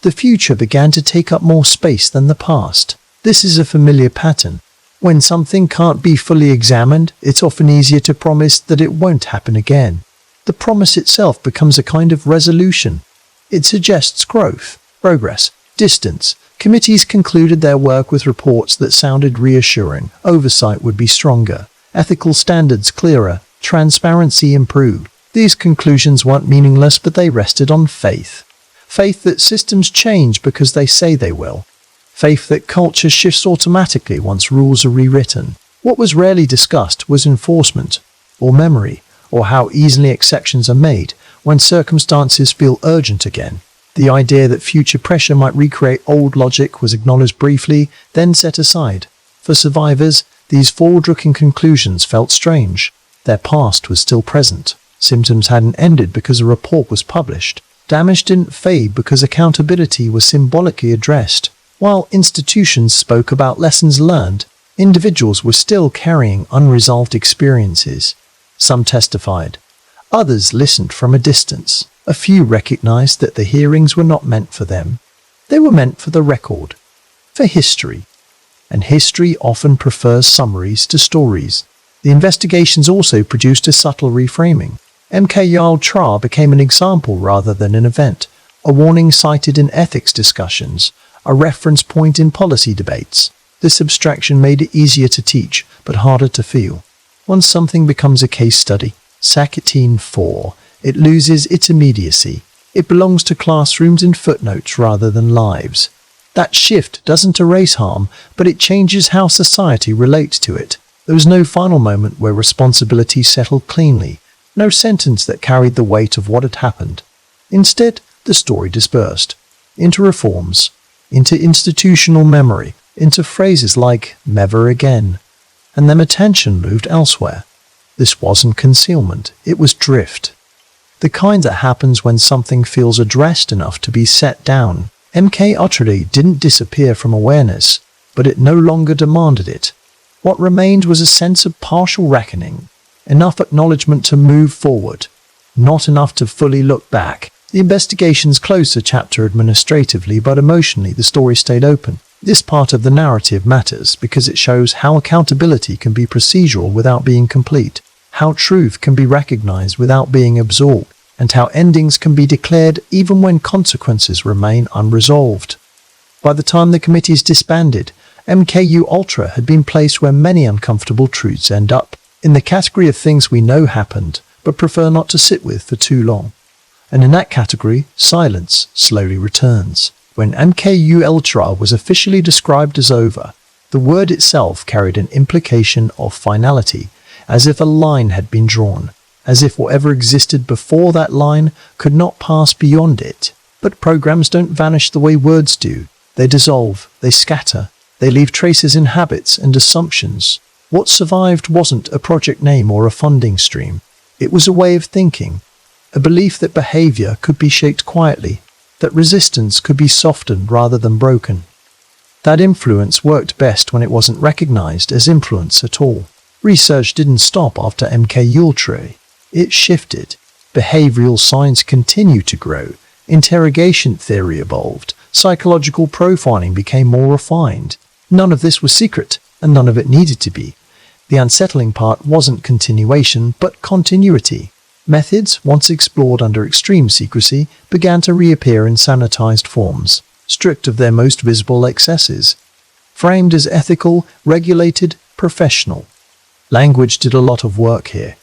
The future began to take up more space than the past. This is a familiar pattern. When something can't be fully examined, it's often easier to promise that it won't happen again. The promise itself becomes a kind of resolution. It suggests growth, progress, distance. Committees concluded their work with reports that sounded reassuring. Oversight would be stronger, ethical standards clearer, transparency improved. These conclusions weren't meaningless, but they rested on faith. Faith that systems change because they say they will. faith that culture shifts automatically once rules are rewritten. What was rarely discussed was enforcement, or memory, or how easily exceptions are made when circumstances feel urgent again. The idea that future pressure might recreate old logic was acknowledged briefly, then set aside. For survivors, these forward-looking conclusions felt strange. Their past was still present. Symptoms hadn't ended because a report was published. Damage didn't fade because accountability was symbolically addressed. While institutions spoke about lessons learned, individuals were still carrying unresolved experiences. Some testified. Others listened from a distance. A few recognized that the hearings were not meant for them. They were meant for the record, for history. And history often prefers summaries to stories. The investigations also produced a subtle reframing. MKUltra became an example rather than an event, a warning cited in ethics discussions, a reference point in policy debates. This abstraction made it easier to teach, but harder to feel. Once something becomes a case study, Sakatine 4, it loses its immediacy. It belongs to classrooms and footnotes rather than lives. That shift doesn't erase harm, but it changes how society relates to it. There was no final moment where responsibility settled cleanly, no sentence that carried the weight of what had happened. Instead, the story dispersed into reforms, into institutional memory, into phrases like "never again," and then attention moved elsewhere. This wasn't concealment, it was drift. The kind that happens when something feels addressed enough to be set down. MKUltra didn't disappear from awareness, but it no longer demanded it. What remained was a sense of partial reckoning, enough acknowledgement to move forward, not enough to fully look back. The investigations closed the chapter administratively, but emotionally the story stayed open. This part of the narrative matters because it shows how accountability can be procedural without being complete, how truth can be recognized without being absorbed, and how endings can be declared even when consequences remain unresolved. By the time the committees disbanded, MKUltra had been placed where many uncomfortable truths end up, in the category of things we know happened, but prefer not to sit with for too long. And in that category, silence slowly returns. When MKUltra was officially described as over, the word itself carried an implication of finality, as if a line had been drawn, as if whatever existed before that line could not pass beyond it. But programs don't vanish the way words do. They dissolve, they scatter, they leave traces in habits and assumptions. What survived wasn't a project name or a funding stream. It was a way of thinking, a belief that behavior could be shaped quietly, that resistance could be softened rather than broken. That influence worked best when it wasn't recognized as influence at all. Research didn't stop after MKUltra. It shifted. Behavioral science continued to grow. Interrogation theory evolved. Psychological profiling became more refined. None of this was secret, and none of it needed to be. The unsettling part wasn't continuation, but continuity. Methods, once explored under extreme secrecy, began to reappear in sanitized forms, stripped of their most visible excesses. Framed as ethical, regulated, professional. Language did a lot of work here.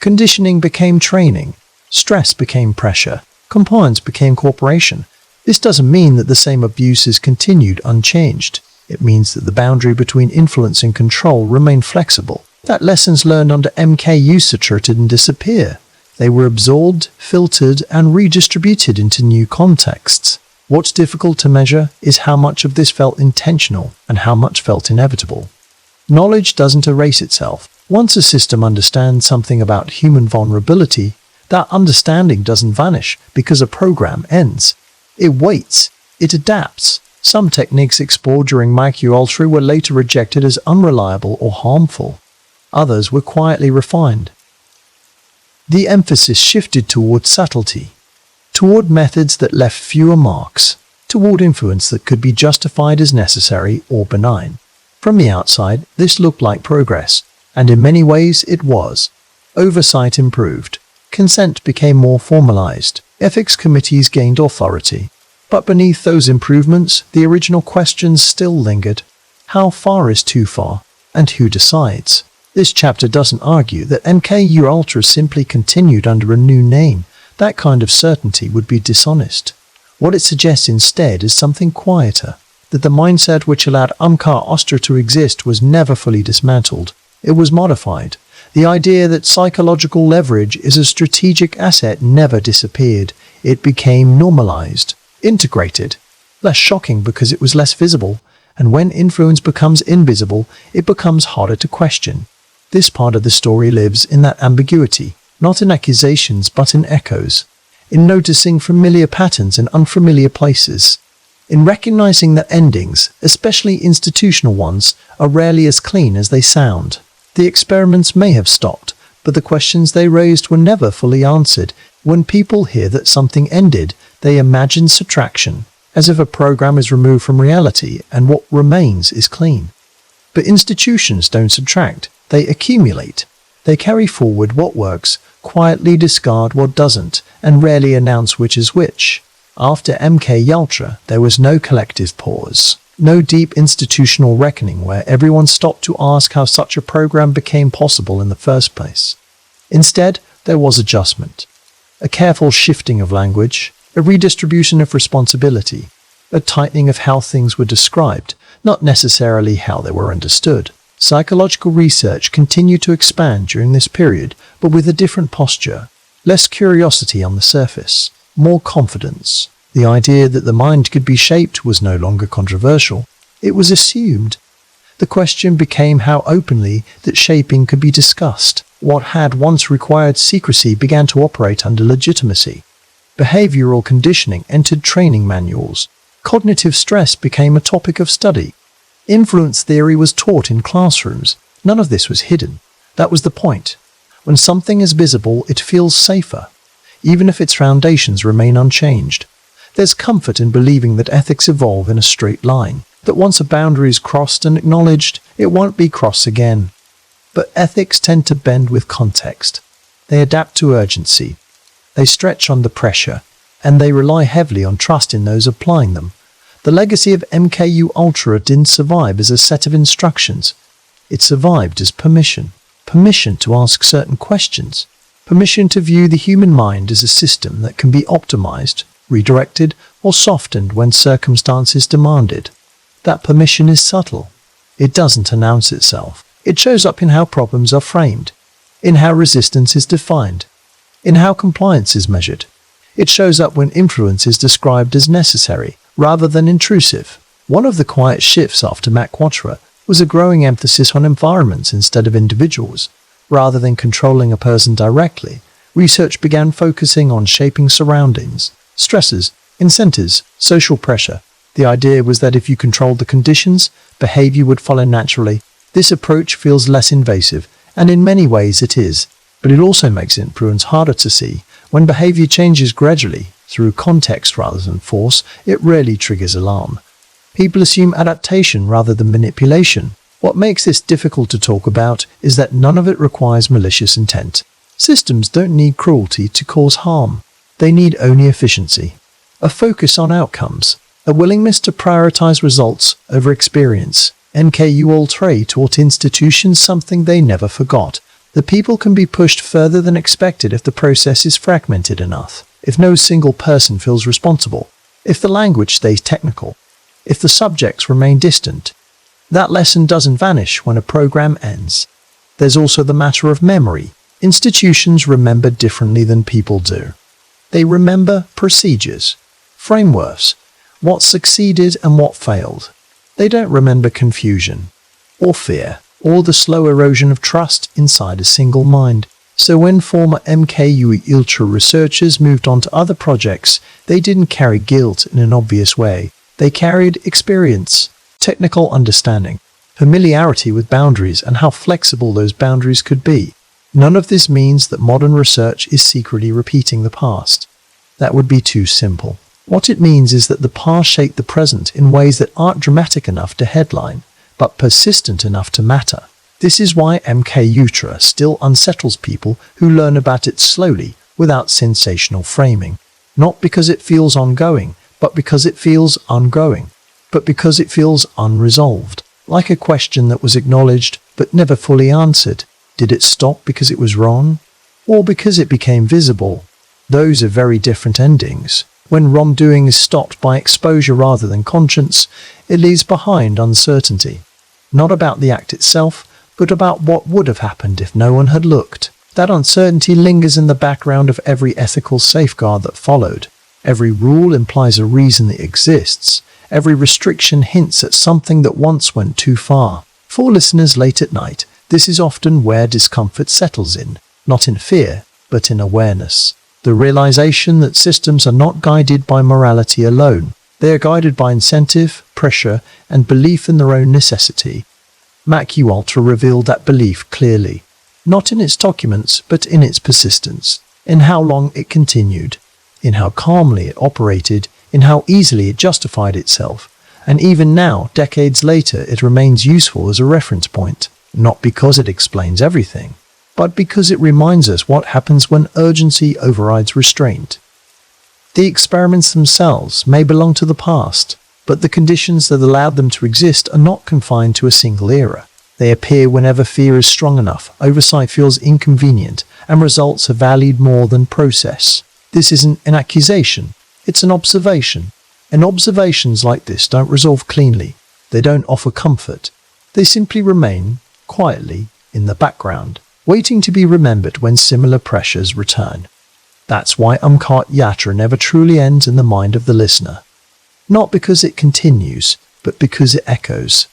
Conditioning became training. Stress became pressure. Compliance became cooperation. This doesn't mean that the same abuses continued unchanged. It means that the boundary between influence and control remained flexible. That lessons learned under MKUltra didn't disappear. They were absorbed, filtered, and redistributed into new contexts. What's difficult to measure is how much of this felt intentional and how much felt inevitable. Knowledge doesn't erase itself. Once a system understands something about human vulnerability, that understanding doesn't vanish because a program ends. It waits. It adapts. Some techniques explored during MKUltra were later rejected as unreliable or harmful. Others were quietly refined. The emphasis shifted toward subtlety, toward methods that left fewer marks, toward influence that could be justified as necessary or benign. From the outside, this looked like progress, and in many ways it was. Oversight improved. Consent became more formalized. Ethics committees gained authority. But beneath those improvements, the original questions still lingered. How far is too far? And who decides? This chapter doesn't argue that MKUltra simply continued under a new name. That kind of certainty would be dishonest. What it suggests instead is something quieter. that the mindset which allowed Umkar Ostra to exist was never fully dismantled. It was modified. The idea that psychological leverage is a strategic asset never disappeared. It became normalized, integrated, less shocking because it was less visible, and when influence becomes invisible, it becomes harder to question. This part of the story lives in that ambiguity, not in accusations but in echoes, in noticing familiar patterns in unfamiliar places, in recognizing that endings, especially institutional ones, are rarely as clean as they sound. The experiments may have stopped, but the questions they raised were never fully answered. When people hear that something ended, they imagine subtraction, as if a program is removed from reality and what remains is clean. But institutions don't subtract, they accumulate. They carry forward what works, quietly discard what doesn't, and rarely announce which is which. After MK Ultra, there was no collective pause, no deep institutional reckoning where everyone stopped to ask how such a program became possible in the first place. Instead, there was adjustment, a careful shifting of language, a redistribution of responsibility, a tightening of how things were described, not necessarily how they were understood. Psychological research continued to expand during this period, but with a different posture, less curiosity on the surface, more confidence. The idea that the mind could be shaped was no longer controversial. It was assumed. The question became how openly that shaping could be discussed. What had once required secrecy began to operate under legitimacy. Behavioral conditioning entered training manuals. Cognitive stress became a topic of study. Influence theory was taught in classrooms. None of this was hidden. That was the point. When something is visible, it feels safer, even if its foundations remain unchanged. There's comfort in believing that ethics evolve in a straight line, that once a boundary is crossed and acknowledged, it won't be crossed again. But ethics tend to bend with context. They adapt to urgency. They stretch under pressure, and they rely heavily on trust in those applying them. The legacy of MKU Ultra didn't survive as a set of instructions. It survived as permission. Permission to ask certain questions. Permission to view the human mind as a system that can be optimized, redirected, or softened when circumstances demand it. That permission is subtle. It doesn't announce itself. It shows up in how problems are framed, in how resistance is defined, in how compliance is measured. It shows up when influence is described as necessary, rather than intrusive. One of the quiet shifts after Mac Quattro was a growing emphasis on environments instead of individuals. Rather than controlling a person directly, research began focusing on shaping surroundings, stresses, incentives, social pressure. The idea was that if you controlled the conditions, behavior would follow naturally. This approach feels less invasive, and in many ways it is, but it also makes influence harder to see. When behavior changes gradually, through context rather than force, it rarely triggers alarm. People assume adaptation rather than manipulation. What makes this difficult to talk about is that none of it requires malicious intent. Systems don't need cruelty to cause harm. They need only efficiency, a focus on outcomes, a willingness to prioritize results over experience. NKU Ultra taught institutions something they never forgot. The people can be pushed further than expected if the process is fragmented enough, if no single person feels responsible, if the language stays technical, if the subjects remain distant. That lesson doesn't vanish when a program ends. There's also the matter of memory. Institutions remember differently than people do. They remember procedures, frameworks, what succeeded and what failed. They don't remember confusion, or fear, or the slow erosion of trust inside a single mind. So when former MKU Ultra researchers moved on to other projects, they didn't carry guilt in an obvious way. They carried experience, technical understanding, familiarity with boundaries and how flexible those boundaries could be. None of this means that modern research is secretly repeating the past. That would be too simple. What it means is that the past shaped the present in ways that aren't dramatic enough to headline, but persistent enough to matter. This is why MK Ultra still unsettles people who learn about it slowly, without sensational framing. Not because it feels ongoing, but because it feels ongoing. But because it feels unresolved. Like a question that was acknowledged, but never fully answered. Did it stop because it was wrong? Or because it became visible? Those are very different endings. When wrongdoing is stopped by exposure rather than conscience, it leaves behind uncertainty. Not about the act itself, but about what would have happened if no one had looked. That uncertainty lingers in the background of every ethical safeguard that followed. Every rule implies a reason it exists. Every restriction hints at something that once went too far. For listeners late at night, this is often where discomfort settles in, not in fear, but in awareness. The realization that systems are not guided by morality alone. They are guided by incentive, pressure, and belief in their own necessity. McUltra revealed that belief clearly, not in its documents, but in its persistence, in how long it continued, in how calmly it operated, in how easily it justified itself. And even now, decades later, it remains useful as a reference point, not because it explains everything, but because it reminds us what happens when urgency overrides restraint. The experiments themselves may belong to the past, but the conditions that allowed them to exist are not confined to a single era. They appear whenever fear is strong enough, oversight feels inconvenient, and results are valued more than process. This isn't an accusation, it's an observation. And observations like this don't resolve cleanly. They don't offer comfort. They simply remain, quietly, in the background, waiting to be remembered when similar pressures return. That's why Yatra never truly ends in the mind of the listener. Not because it continues, but because it echoes.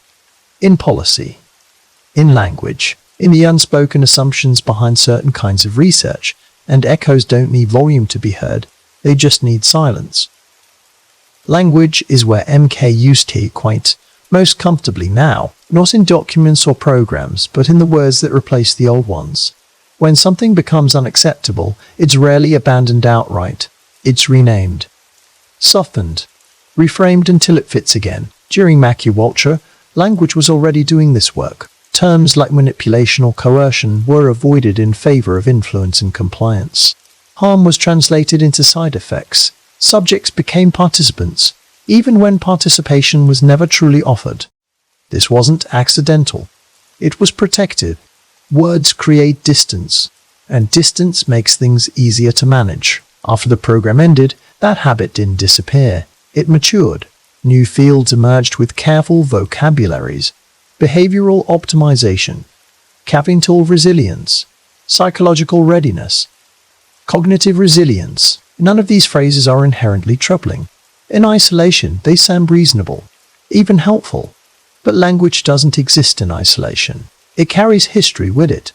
In policy, in language, in the unspoken assumptions behind certain kinds of research, and echoes don't need volume to be heard, they just need silence. Language is where MK used to quite most comfortably now, not in documents or programs, but in the words that replace the old ones. When something becomes unacceptable, it's rarely abandoned outright. It's renamed, softened, reframed until it fits again. During McUltra, language was already doing this work. Terms like manipulation or coercion were avoided in favor of influence and compliance. Harm was translated into side effects. Subjects became participants, even when participation was never truly offered. This wasn't accidental. It was protective. Words create distance, and distance makes things easier to manage. After the program ended, that habit didn't disappear. It matured. New fields emerged with careful vocabularies. Behavioral optimization, cognitive resilience, psychological readiness, cognitive resilience. None of these phrases are inherently troubling. In isolation, they sound reasonable, even helpful. But language doesn't exist in isolation. It carries history with it,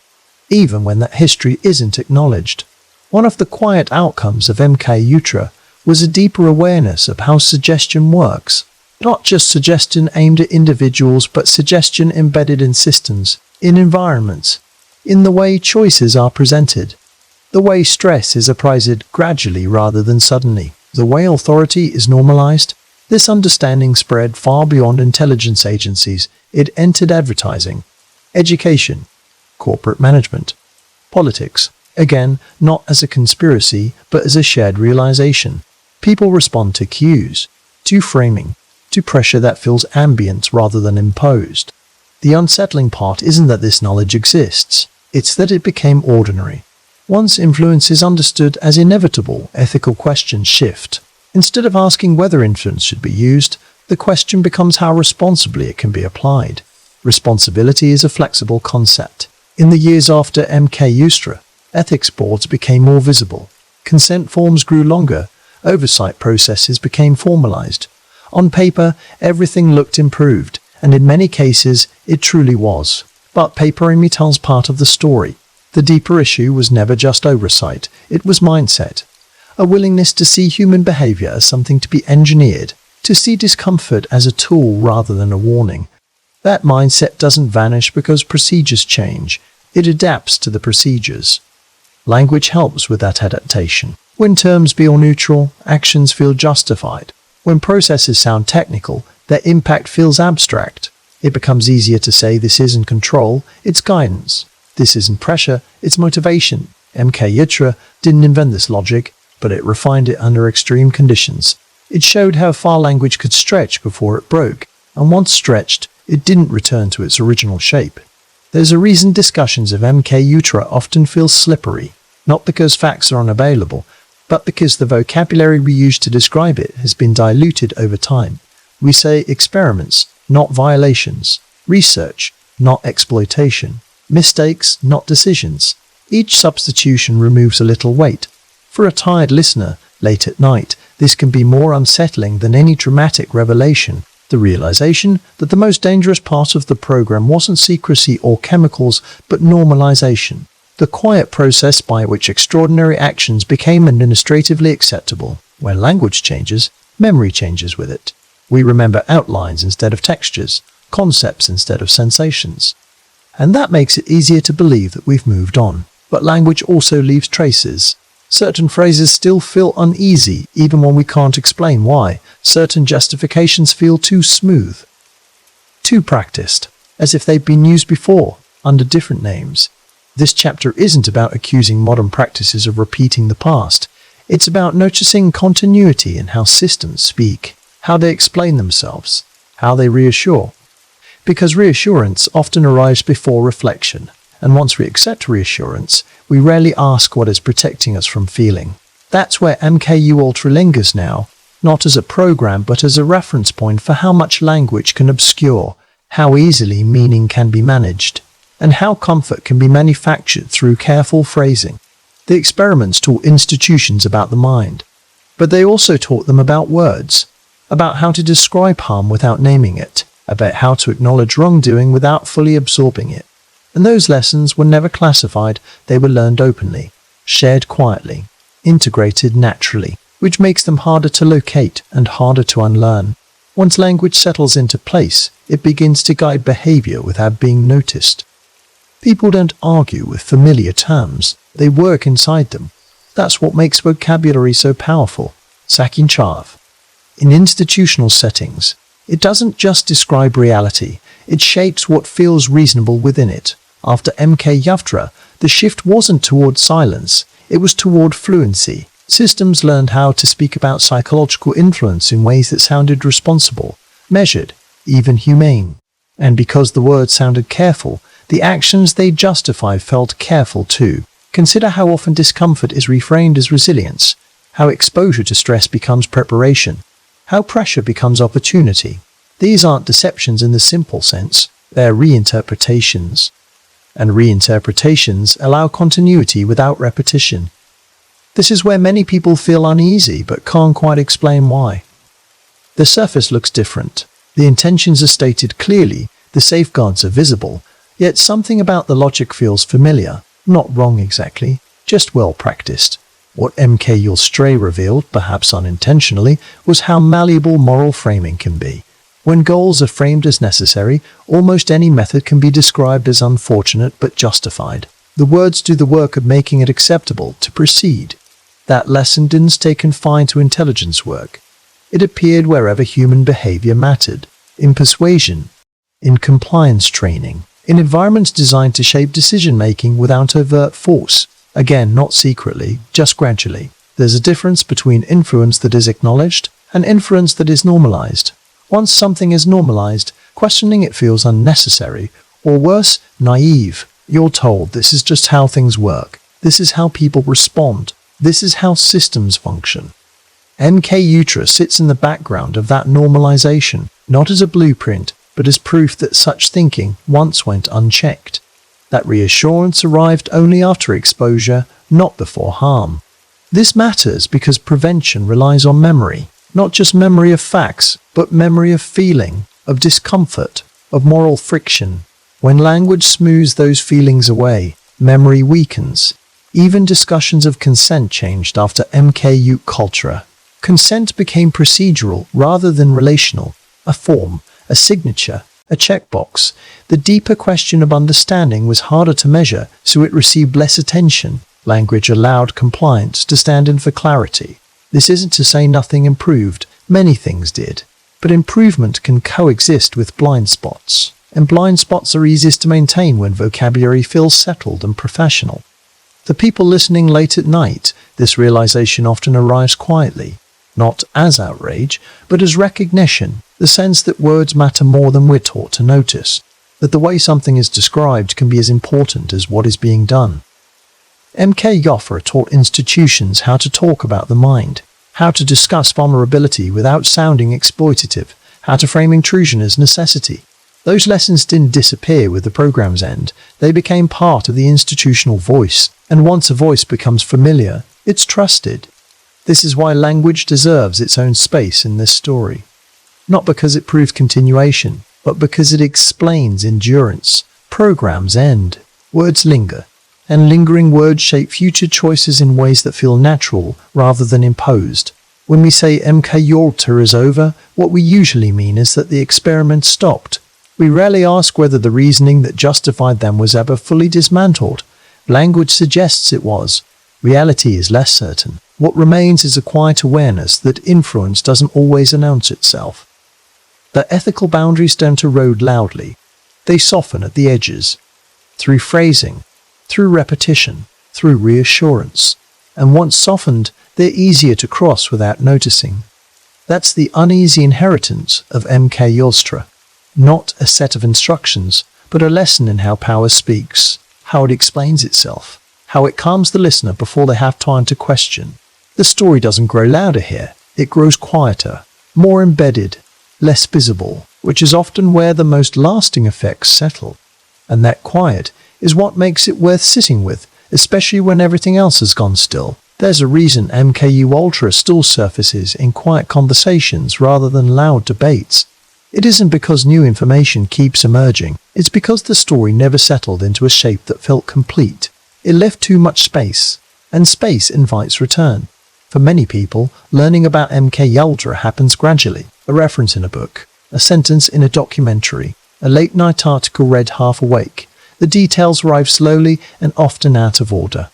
even when that history isn't acknowledged. One of the quiet outcomes of MKUltra was a deeper awareness of how suggestion works. Not just suggestion aimed at individuals, but suggestion embedded in systems, in environments, in the way choices are presented, the way stress is appraised gradually rather than suddenly, the way authority is normalized. This understanding spread far beyond intelligence agencies. It entered advertising, education, corporate management, politics. Again, not as a conspiracy, but as a shared realization. People respond to cues, to framing, to pressure that feels ambient rather than imposed. The unsettling part isn't that this knowledge exists, it's that it became ordinary. Once influence is understood as inevitable, ethical questions shift. Instead of asking whether influence should be used, the question becomes how responsibly it can be applied. Responsibility is a flexible concept. In the years after MKUltra, ethics boards became more visible. Consent forms grew longer. Oversight processes became formalized. On paper, everything looked improved, and in many cases, it truly was. But paper only tells part of the story. The deeper issue was never just oversight, it was mindset. A willingness to see human behavior as something to be engineered, to see discomfort as a tool rather than a warning. That mindset doesn't vanish because procedures change, it adapts to the procedures. Language helps with that adaptation. When terms feel neutral, actions feel justified. When processes sound technical, their impact feels abstract. It becomes easier to say this isn't control, it's guidance. This isn't pressure, it's motivation. MKUltra didn't invent this logic, but it refined it under extreme conditions. It showed how far language could stretch before it broke, and once stretched, it didn't return to its original shape. There's a reason discussions of MKUltra often feel slippery, not because facts are unavailable, but because the vocabulary we use to describe it has been diluted over time. We say experiments, not violations, research, not exploitation, mistakes, not decisions. Each substitution removes a little weight. For a tired listener, late at night, this can be more unsettling than any dramatic revelation. The realization that the most dangerous part of the program wasn't secrecy or chemicals, but normalization. The quiet process by which extraordinary actions became administratively acceptable. When language changes, memory changes with it. We remember outlines instead of textures, concepts instead of sensations. And that makes it easier to believe that we've moved on. But language also leaves traces. Certain phrases still feel uneasy, even when we can't explain why. Certain justifications feel too smooth, too practiced, as if they've been used before, under different names. This chapter isn't about accusing modern practices of repeating the past. It's about noticing continuity in how systems speak, how they explain themselves, how they reassure. Because reassurance often arrives before reflection, and once we accept reassurance, we rarely ask what is protecting us from feeling. That's where MKU Ultra lingers now, not as a program but as a reference point for how much language can obscure, how easily meaning can be managed, and how comfort can be manufactured through careful phrasing. The experiments taught institutions about the mind, but they also taught them about words, about how to describe harm without naming it, about how to acknowledge wrongdoing without fully absorbing it. And those lessons were never classified, they were learned openly, shared quietly, integrated naturally, which makes them harder to locate and harder to unlearn. Once language settles into place, it begins to guide behavior without being noticed. People don't argue with familiar terms, they work inside them. That's what makes vocabulary so powerful. Sakin Chav. In institutional settings, it doesn't just describe reality, it shapes what feels reasonable within it. After MK Ultra, the shift wasn't toward silence, it was toward fluency. Systems learned how to speak about psychological influence in ways that sounded responsible, measured, even humane. And because the words sounded careful, the actions they justified felt careful too. Consider how often discomfort is reframed as resilience, how exposure to stress becomes preparation, how pressure becomes opportunity. These aren't deceptions in the simple sense, they're reinterpretations. And reinterpretations allow continuity without repetition. This is where many people feel uneasy but can't quite explain why. The surface looks different, the intentions are stated clearly, the safeguards are visible, yet something about the logic feels familiar, not wrong exactly, just well practiced. What MK Ultra revealed, perhaps unintentionally, was how malleable moral framing can be. When goals are framed as necessary, almost any method can be described as unfortunate but justified. The words do the work of making it acceptable to proceed. That lesson didn't stay confined to intelligence work. It appeared wherever human behavior mattered, in persuasion, in compliance training, in environments designed to shape decision-making without overt force. Again, not secretly, just gradually. There's a difference between influence that is acknowledged and influence that is normalized. Once something is normalized, questioning it feels unnecessary, or worse, naive. You're told this is just how things work. This is how people respond. This is how systems function. MK Ultra sits in the background of that normalization, not as a blueprint, but as proof that such thinking once went unchecked. That reassurance arrived only after exposure, not before harm. This matters because prevention relies on memory. Not just memory of facts, but memory of feeling, of discomfort, of moral friction. When language smooths those feelings away, memory weakens. Even discussions of consent changed after MK Ultra. Consent became procedural rather than relational, a form, a signature, a checkbox. The deeper question of understanding was harder to measure, so it received less attention. Language allowed compliance to stand in for clarity. This isn't to say nothing improved, many things did. But improvement can coexist with blind spots. And blind spots are easiest to maintain when vocabulary feels settled and professional. The people listening late at night, this realization often arrives quietly. Not as outrage, but as recognition, the sense that words matter more than we're taught to notice. That the way something is described can be as important as what is being done. MK Ultra taught institutions how to talk about the mind, how to discuss vulnerability without sounding exploitative, how to frame intrusion as necessity. Those lessons didn't disappear with the program's end. They became part of the institutional voice, and once a voice becomes familiar, it's trusted. This is why language deserves its own space in this story. Not because it proves continuation, but because it explains endurance. Programs end, words linger, and lingering words shape future choices in ways that feel natural rather than imposed. When we say MK Ultra is over, what we usually mean is that the experiment stopped. We rarely ask whether the reasoning that justified them was ever fully dismantled. Language suggests it was. Reality is less certain. What remains is a quiet awareness that influence doesn't always announce itself. The ethical boundaries don't erode loudly. They soften at the edges. Through phrasing, through repetition, through reassurance. And once softened, they're easier to cross without noticing. That's the uneasy inheritance of MK Ultra. Not a set of instructions, but a lesson in how power speaks, how it explains itself, how it calms the listener before they have time to question. The story doesn't grow louder here. It grows quieter, more embedded, less visible, which is often where the most lasting effects settle. And that quiet is what makes it worth sitting with, especially when everything else has gone still. There's a reason MK Ultra still surfaces in quiet conversations rather than loud debates. It isn't because new information keeps emerging. It's because the story never settled into a shape that felt complete. It left too much space, and space invites return. For many people, learning about MK Ultra happens gradually. A reference in a book, a sentence in a documentary, a late-night article read half awake. The details arrive slowly and often out of order.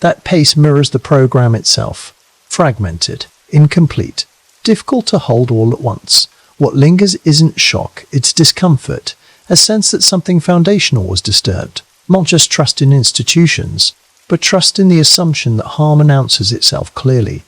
That pace mirrors the program itself. Fragmented, incomplete, difficult to hold all at once. What lingers isn't shock, it's discomfort, a sense that something foundational was disturbed. Not just trust in institutions, but trust in the assumption that harm announces itself clearly.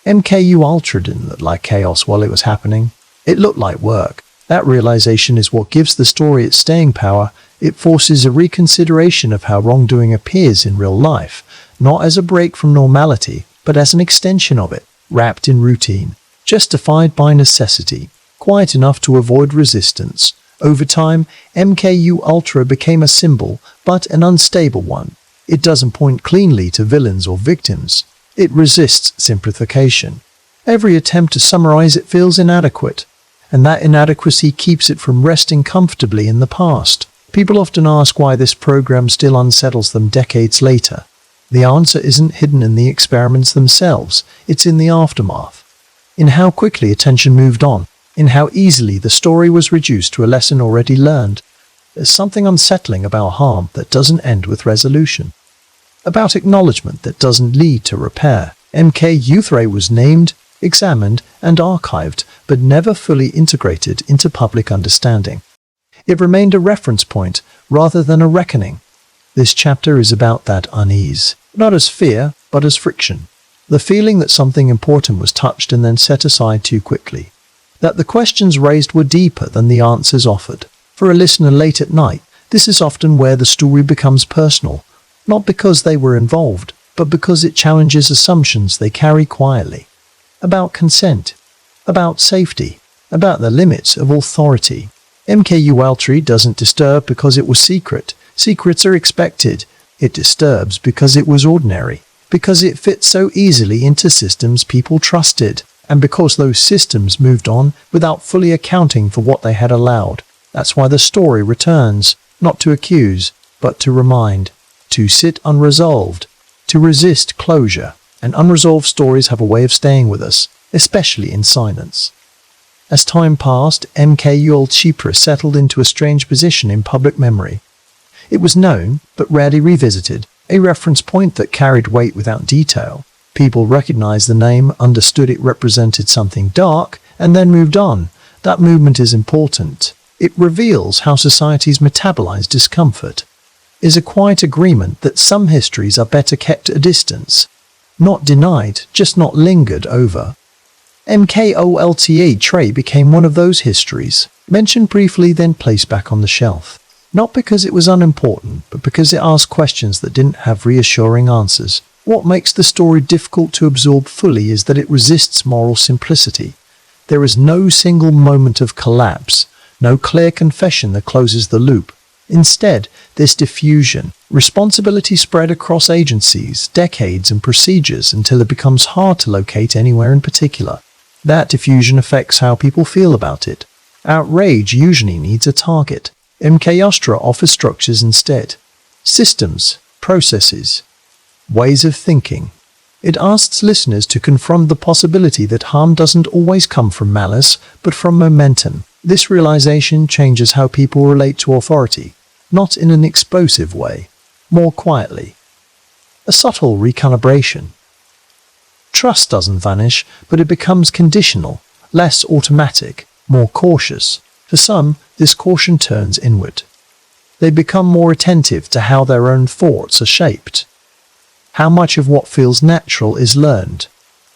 MK Ultra didn't look like chaos while it was happening. It looked like work. That realization is what gives the story its staying power. It forces a reconsideration of how wrongdoing appears in real life, not as a break from normality, but as an extension of it, wrapped in routine, justified by necessity, quiet enough to avoid resistance. Over time, MK Ultra became a symbol, but an unstable one. It doesn't point cleanly to villains or victims. It resists simplification. Every attempt to summarize it feels inadequate, and that inadequacy keeps it from resting comfortably in the past. People often ask why this program still unsettles them decades later. The answer isn't hidden in the experiments themselves, it's in the aftermath. In how quickly attention moved on, in how easily the story was reduced to a lesson already learned. There's something unsettling about harm that doesn't end with resolution, about acknowledgement that doesn't lead to repair. MK Ultra was named, examined, and archived, but never fully integrated into public understanding. It remained a reference point rather than a reckoning. This chapter is about that unease, not as fear, but as friction. The feeling that something important was touched and then set aside too quickly. That the questions raised were deeper than the answers offered. For a listener late at night, this is often where the story becomes personal, not because they were involved, but because it challenges assumptions they carry quietly. About consent, about safety, about the limits of authority. MK Ultra doesn't disturb because it was secret. Secrets are expected. It disturbs because it was ordinary, because it fit so easily into systems people trusted, and because those systems moved on without fully accounting for what they had allowed. That's why the story returns, not to accuse, but to remind, to sit unresolved, to resist closure. And unresolved stories have a way of staying with us, especially in silence. As time passed, MK Ultra settled into a strange position in public memory. It was known, but rarely revisited, a reference point that carried weight without detail. People recognized the name, understood it represented something dark, and then moved on. That movement is important. It reveals how societies metabolize discomfort. Is a quiet agreement that some histories are better kept at a distance. Not denied, just not lingered over. MK Ultra became one of those histories, mentioned briefly then placed back on the shelf. Not because it was unimportant, but because it asked questions that didn't have reassuring answers. What makes the story difficult to absorb fully is that it resists moral simplicity. There is no single moment of collapse, no clear confession that closes the loop. Instead, there's diffusion, responsibility spread across agencies, decades, and procedures until it becomes hard to locate anywhere in particular. That diffusion affects how people feel about it. Outrage usually needs a target. MK Ultra offers structures instead. Systems, processes, ways of thinking. It asks listeners to confront the possibility that harm doesn't always come from malice, but from momentum. This realization changes how people relate to authority, not in an explosive way, more quietly. A subtle recalibration. Trust doesn't vanish, but it becomes conditional, less automatic, more cautious. For some, this caution turns inward. They become more attentive to how their own thoughts are shaped. How much of what feels natural is learned.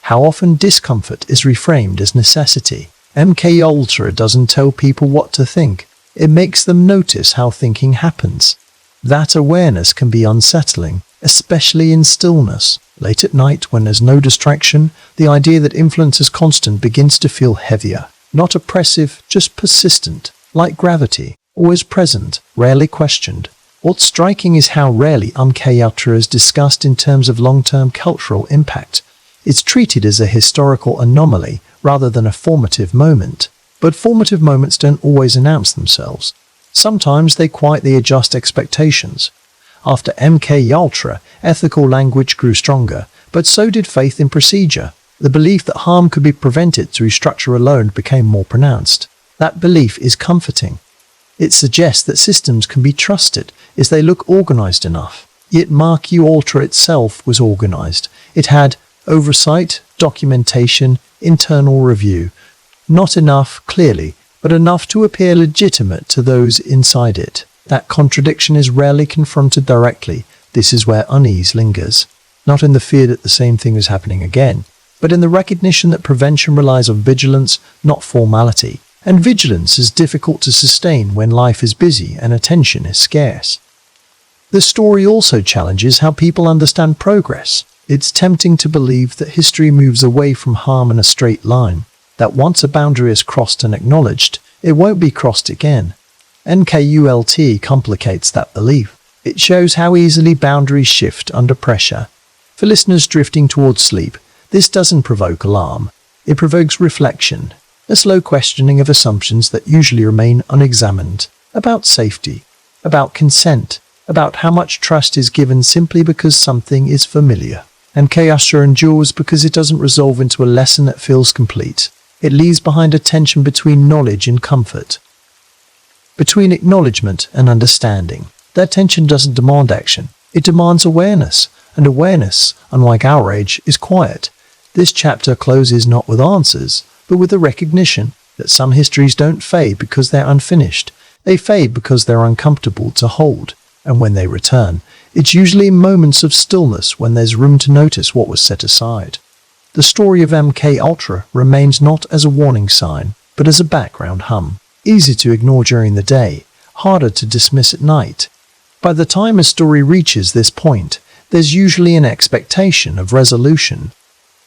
How often discomfort is reframed as necessity. MK Ultra doesn't tell people what to think. It makes them notice how thinking happens. That awareness can be unsettling, especially in stillness. Late at night, when there's no distraction, the idea that influence is constant begins to feel heavier. Not oppressive, just persistent, like gravity, always present, rarely questioned. What's striking is how rarely MK Ultra is discussed in terms of long-term cultural impact. It's treated as a historical anomaly rather than a formative moment. But formative moments don't always announce themselves. Sometimes they quietly adjust expectations. After MK Ultra, ethical language grew stronger, but so did faith in procedure. The belief that harm could be prevented through structure alone became more pronounced. That belief is comforting. It suggests that systems can be trusted if they look organized enough. Yet MK Ultra itself was organized. It had oversight, documentation, internal review. Not enough, clearly, but enough to appear legitimate to those inside it. That contradiction is rarely confronted directly. This is where unease lingers. Not in the fear that the same thing is happening again, but in the recognition that prevention relies on vigilance, not formality. And vigilance is difficult to sustain when life is busy and attention is scarce. The story also challenges how people understand progress. It's tempting to believe that history moves away from harm in a straight line, that once a boundary is crossed and acknowledged, it won't be crossed again. NKULT complicates that belief. It shows how easily boundaries shift under pressure. For listeners drifting towards sleep, this doesn't provoke alarm. It provokes reflection, a slow questioning of assumptions that usually remain unexamined, about safety, about consent, about how much trust is given simply because something is familiar. And chaos endures because it doesn't resolve into a lesson that feels complete. It leaves behind a tension between knowledge and comfort, between acknowledgement and understanding. That tension doesn't demand action. It demands awareness, and awareness, unlike outrage, is quiet. This chapter closes not with answers, but with the recognition that some histories don't fade because they're unfinished. They fade because they're uncomfortable to hold. And when they return, it's usually in moments of stillness when there's room to notice what was set aside. The story of MK Ultra remains not as a warning sign, but as a background hum. Easy to ignore during the day, harder to dismiss at night. By the time a story reaches this point, there's usually an expectation of resolution,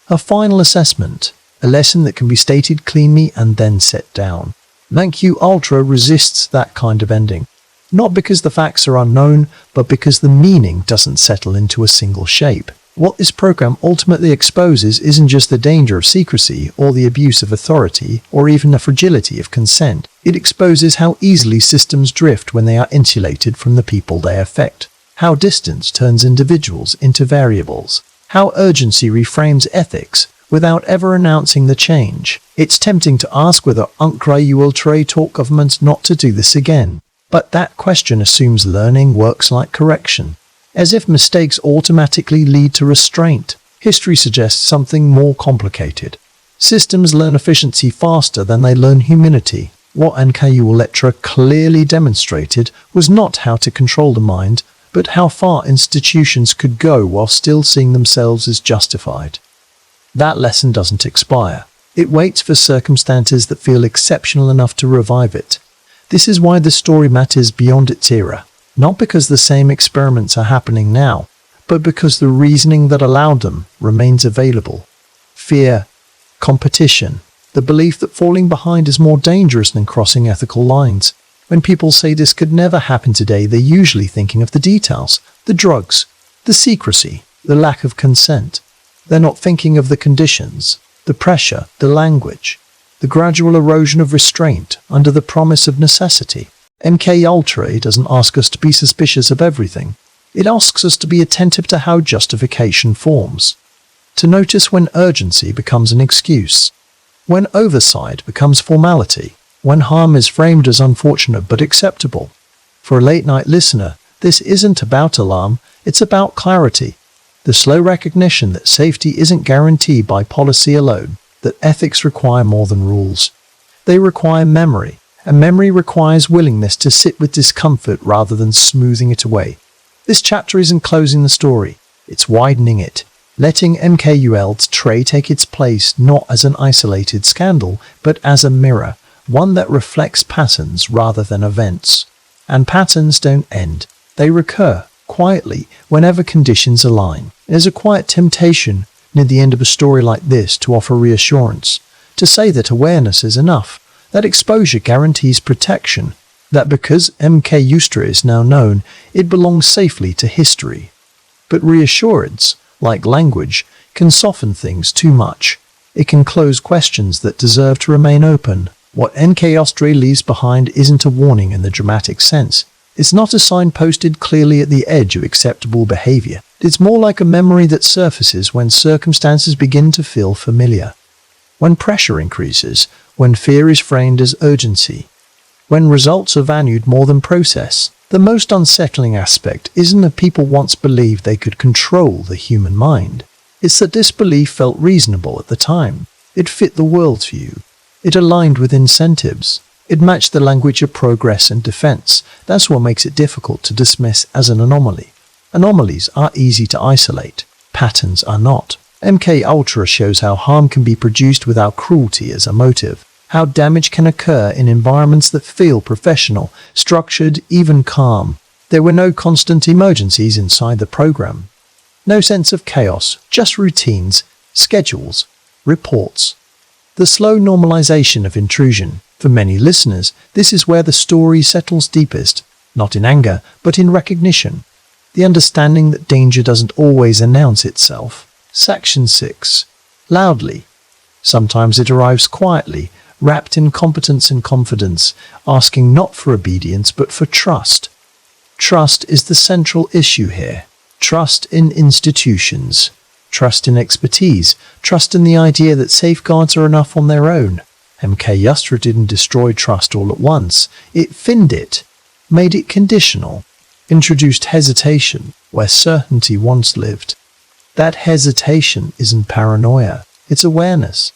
a final assessment, a lesson that can be stated cleanly and then set down. MK Ultra resists that kind of ending. Not because the facts are unknown, but because the meaning doesn't settle into a single shape. What this program ultimately exposes isn't just the danger of secrecy or the abuse of authority or even the fragility of consent. It exposes how easily systems drift when they are insulated from the people they affect, how distance turns individuals into variables, how urgency reframes ethics without ever announcing the change. It's tempting to ask whether UNresolved taught governments not to do this again. But that question assumes learning works like correction, as if mistakes automatically lead to restraint. History suggests something more complicated. Systems learn efficiency faster than they learn humility. What NKULT clearly demonstrated was not how to control the mind, but how far institutions could go while still seeing themselves as justified. That lesson doesn't expire. It waits for circumstances that feel exceptional enough to revive it. This is why the story matters beyond its era, not because the same experiments are happening now, but because the reasoning that allowed them remains available. Fear, competition, the belief that falling behind is more dangerous than crossing ethical lines. When people say this could never happen today, they're usually thinking of the details, the drugs, the secrecy, the lack of consent. They're not thinking of the conditions, the pressure, the language, the gradual erosion of restraint under the promise of necessity. MKUltra doesn't ask us to be suspicious of everything. It asks us to be attentive to how justification forms, to notice when urgency becomes an excuse, when oversight becomes formality, when harm is framed as unfortunate but acceptable. For a late-night listener, this isn't about alarm, it's about clarity. The slow recognition that safety isn't guaranteed by policy alone, that ethics require more than rules. They require memory, and memory requires willingness to sit with discomfort rather than smoothing it away. This chapter isn't closing the story, it's widening it, letting MKUltra take its place not as an isolated scandal, but as a mirror, one that reflects patterns rather than events. And patterns don't end, they recur, quietly, whenever conditions align. There's a quiet temptation near the end of a story like this to offer reassurance, to say that awareness is enough, that exposure guarantees protection, that because MKUltra is now known, it belongs safely to history. But reassurance, like language, can soften things too much. It can close questions that deserve to remain open. What MKUltra leaves behind isn't a warning in the dramatic sense. It's not a sign posted clearly at the edge of acceptable behavior. It's more like a memory that surfaces when circumstances begin to feel familiar. When pressure increases, when fear is framed as urgency, when results are valued more than process. The most unsettling aspect isn't that people once believed they could control the human mind. It's that this belief felt reasonable at the time. It fit the worldview. It aligned with incentives. It matched the language of progress and defense. That's what makes it difficult to dismiss as an anomaly. Anomalies are easy to isolate. Patterns are not. MKUltra shows how harm can be produced without cruelty as a motive. How damage can occur in environments that feel professional, structured, even calm. There were no constant emergencies inside the program. No sense of chaos, just routines, schedules, reports. The slow normalization of intrusion. For many listeners, this is where the story settles deepest, not in anger, but in recognition. The understanding that danger doesn't always announce itself. Section 6. Loudly. Sometimes it arrives quietly, wrapped in competence and confidence, asking not for obedience but for trust. Trust is the central issue here. Trust in institutions. Trust in expertise. Trust in the idea that safeguards are enough on their own. MKUltra didn't destroy trust all at once. It thinned it, made it conditional, introduced hesitation where certainty once lived. That hesitation isn't paranoia, it's awareness.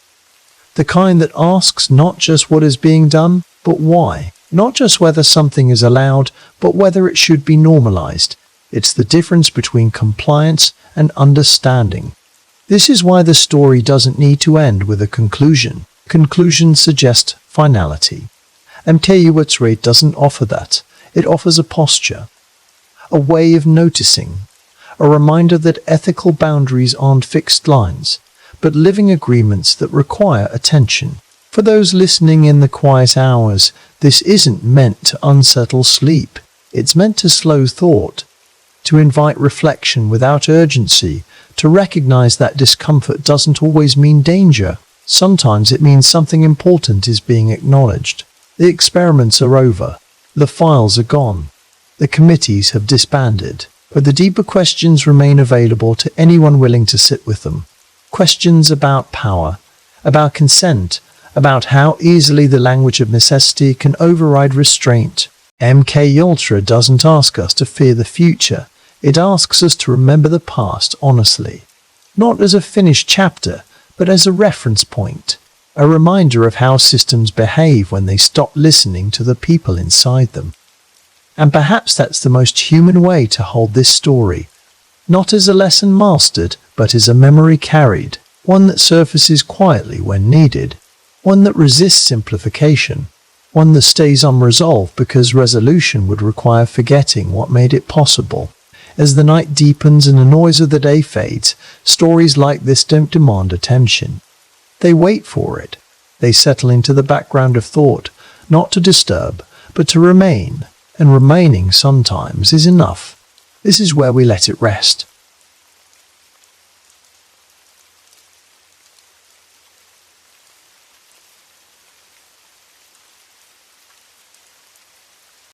The kind that asks not just what is being done, but why. Not just whether something is allowed, but whether it should be normalized. It's the difference between compliance and understanding. This is why the story doesn't need to end with a conclusion. Conclusions suggest finality. MKUltra doesn't offer that. It offers a posture, a way of noticing, a reminder that ethical boundaries aren't fixed lines, but living agreements that require attention. For those listening in the quiet hours, this isn't meant to unsettle sleep. It's meant to slow thought, to invite reflection without urgency, to recognize that discomfort doesn't always mean danger. Sometimes it means something important is being acknowledged. The experiments are over. The files are gone. The committees have disbanded. But the deeper questions remain available to anyone willing to sit with them. Questions about power, about consent, about how easily the language of necessity can override restraint. MKUltra doesn't ask us to fear the future. It asks us to remember the past honestly. Not as a finished chapter, but as a reference point. A reminder of how systems behave when they stop listening to the people inside them. And perhaps that's the most human way to hold this story. Not as a lesson mastered, but as a memory carried. One that surfaces quietly when needed. One that resists simplification. one that stays unresolved because resolution would require forgetting what made it possible. As the night deepens and the noise of the day fades, stories like this don't demand attention. They wait for it. They settle into the background of thought, not to disturb, but to remain, and remaining sometimes is enough. This is where we let it rest.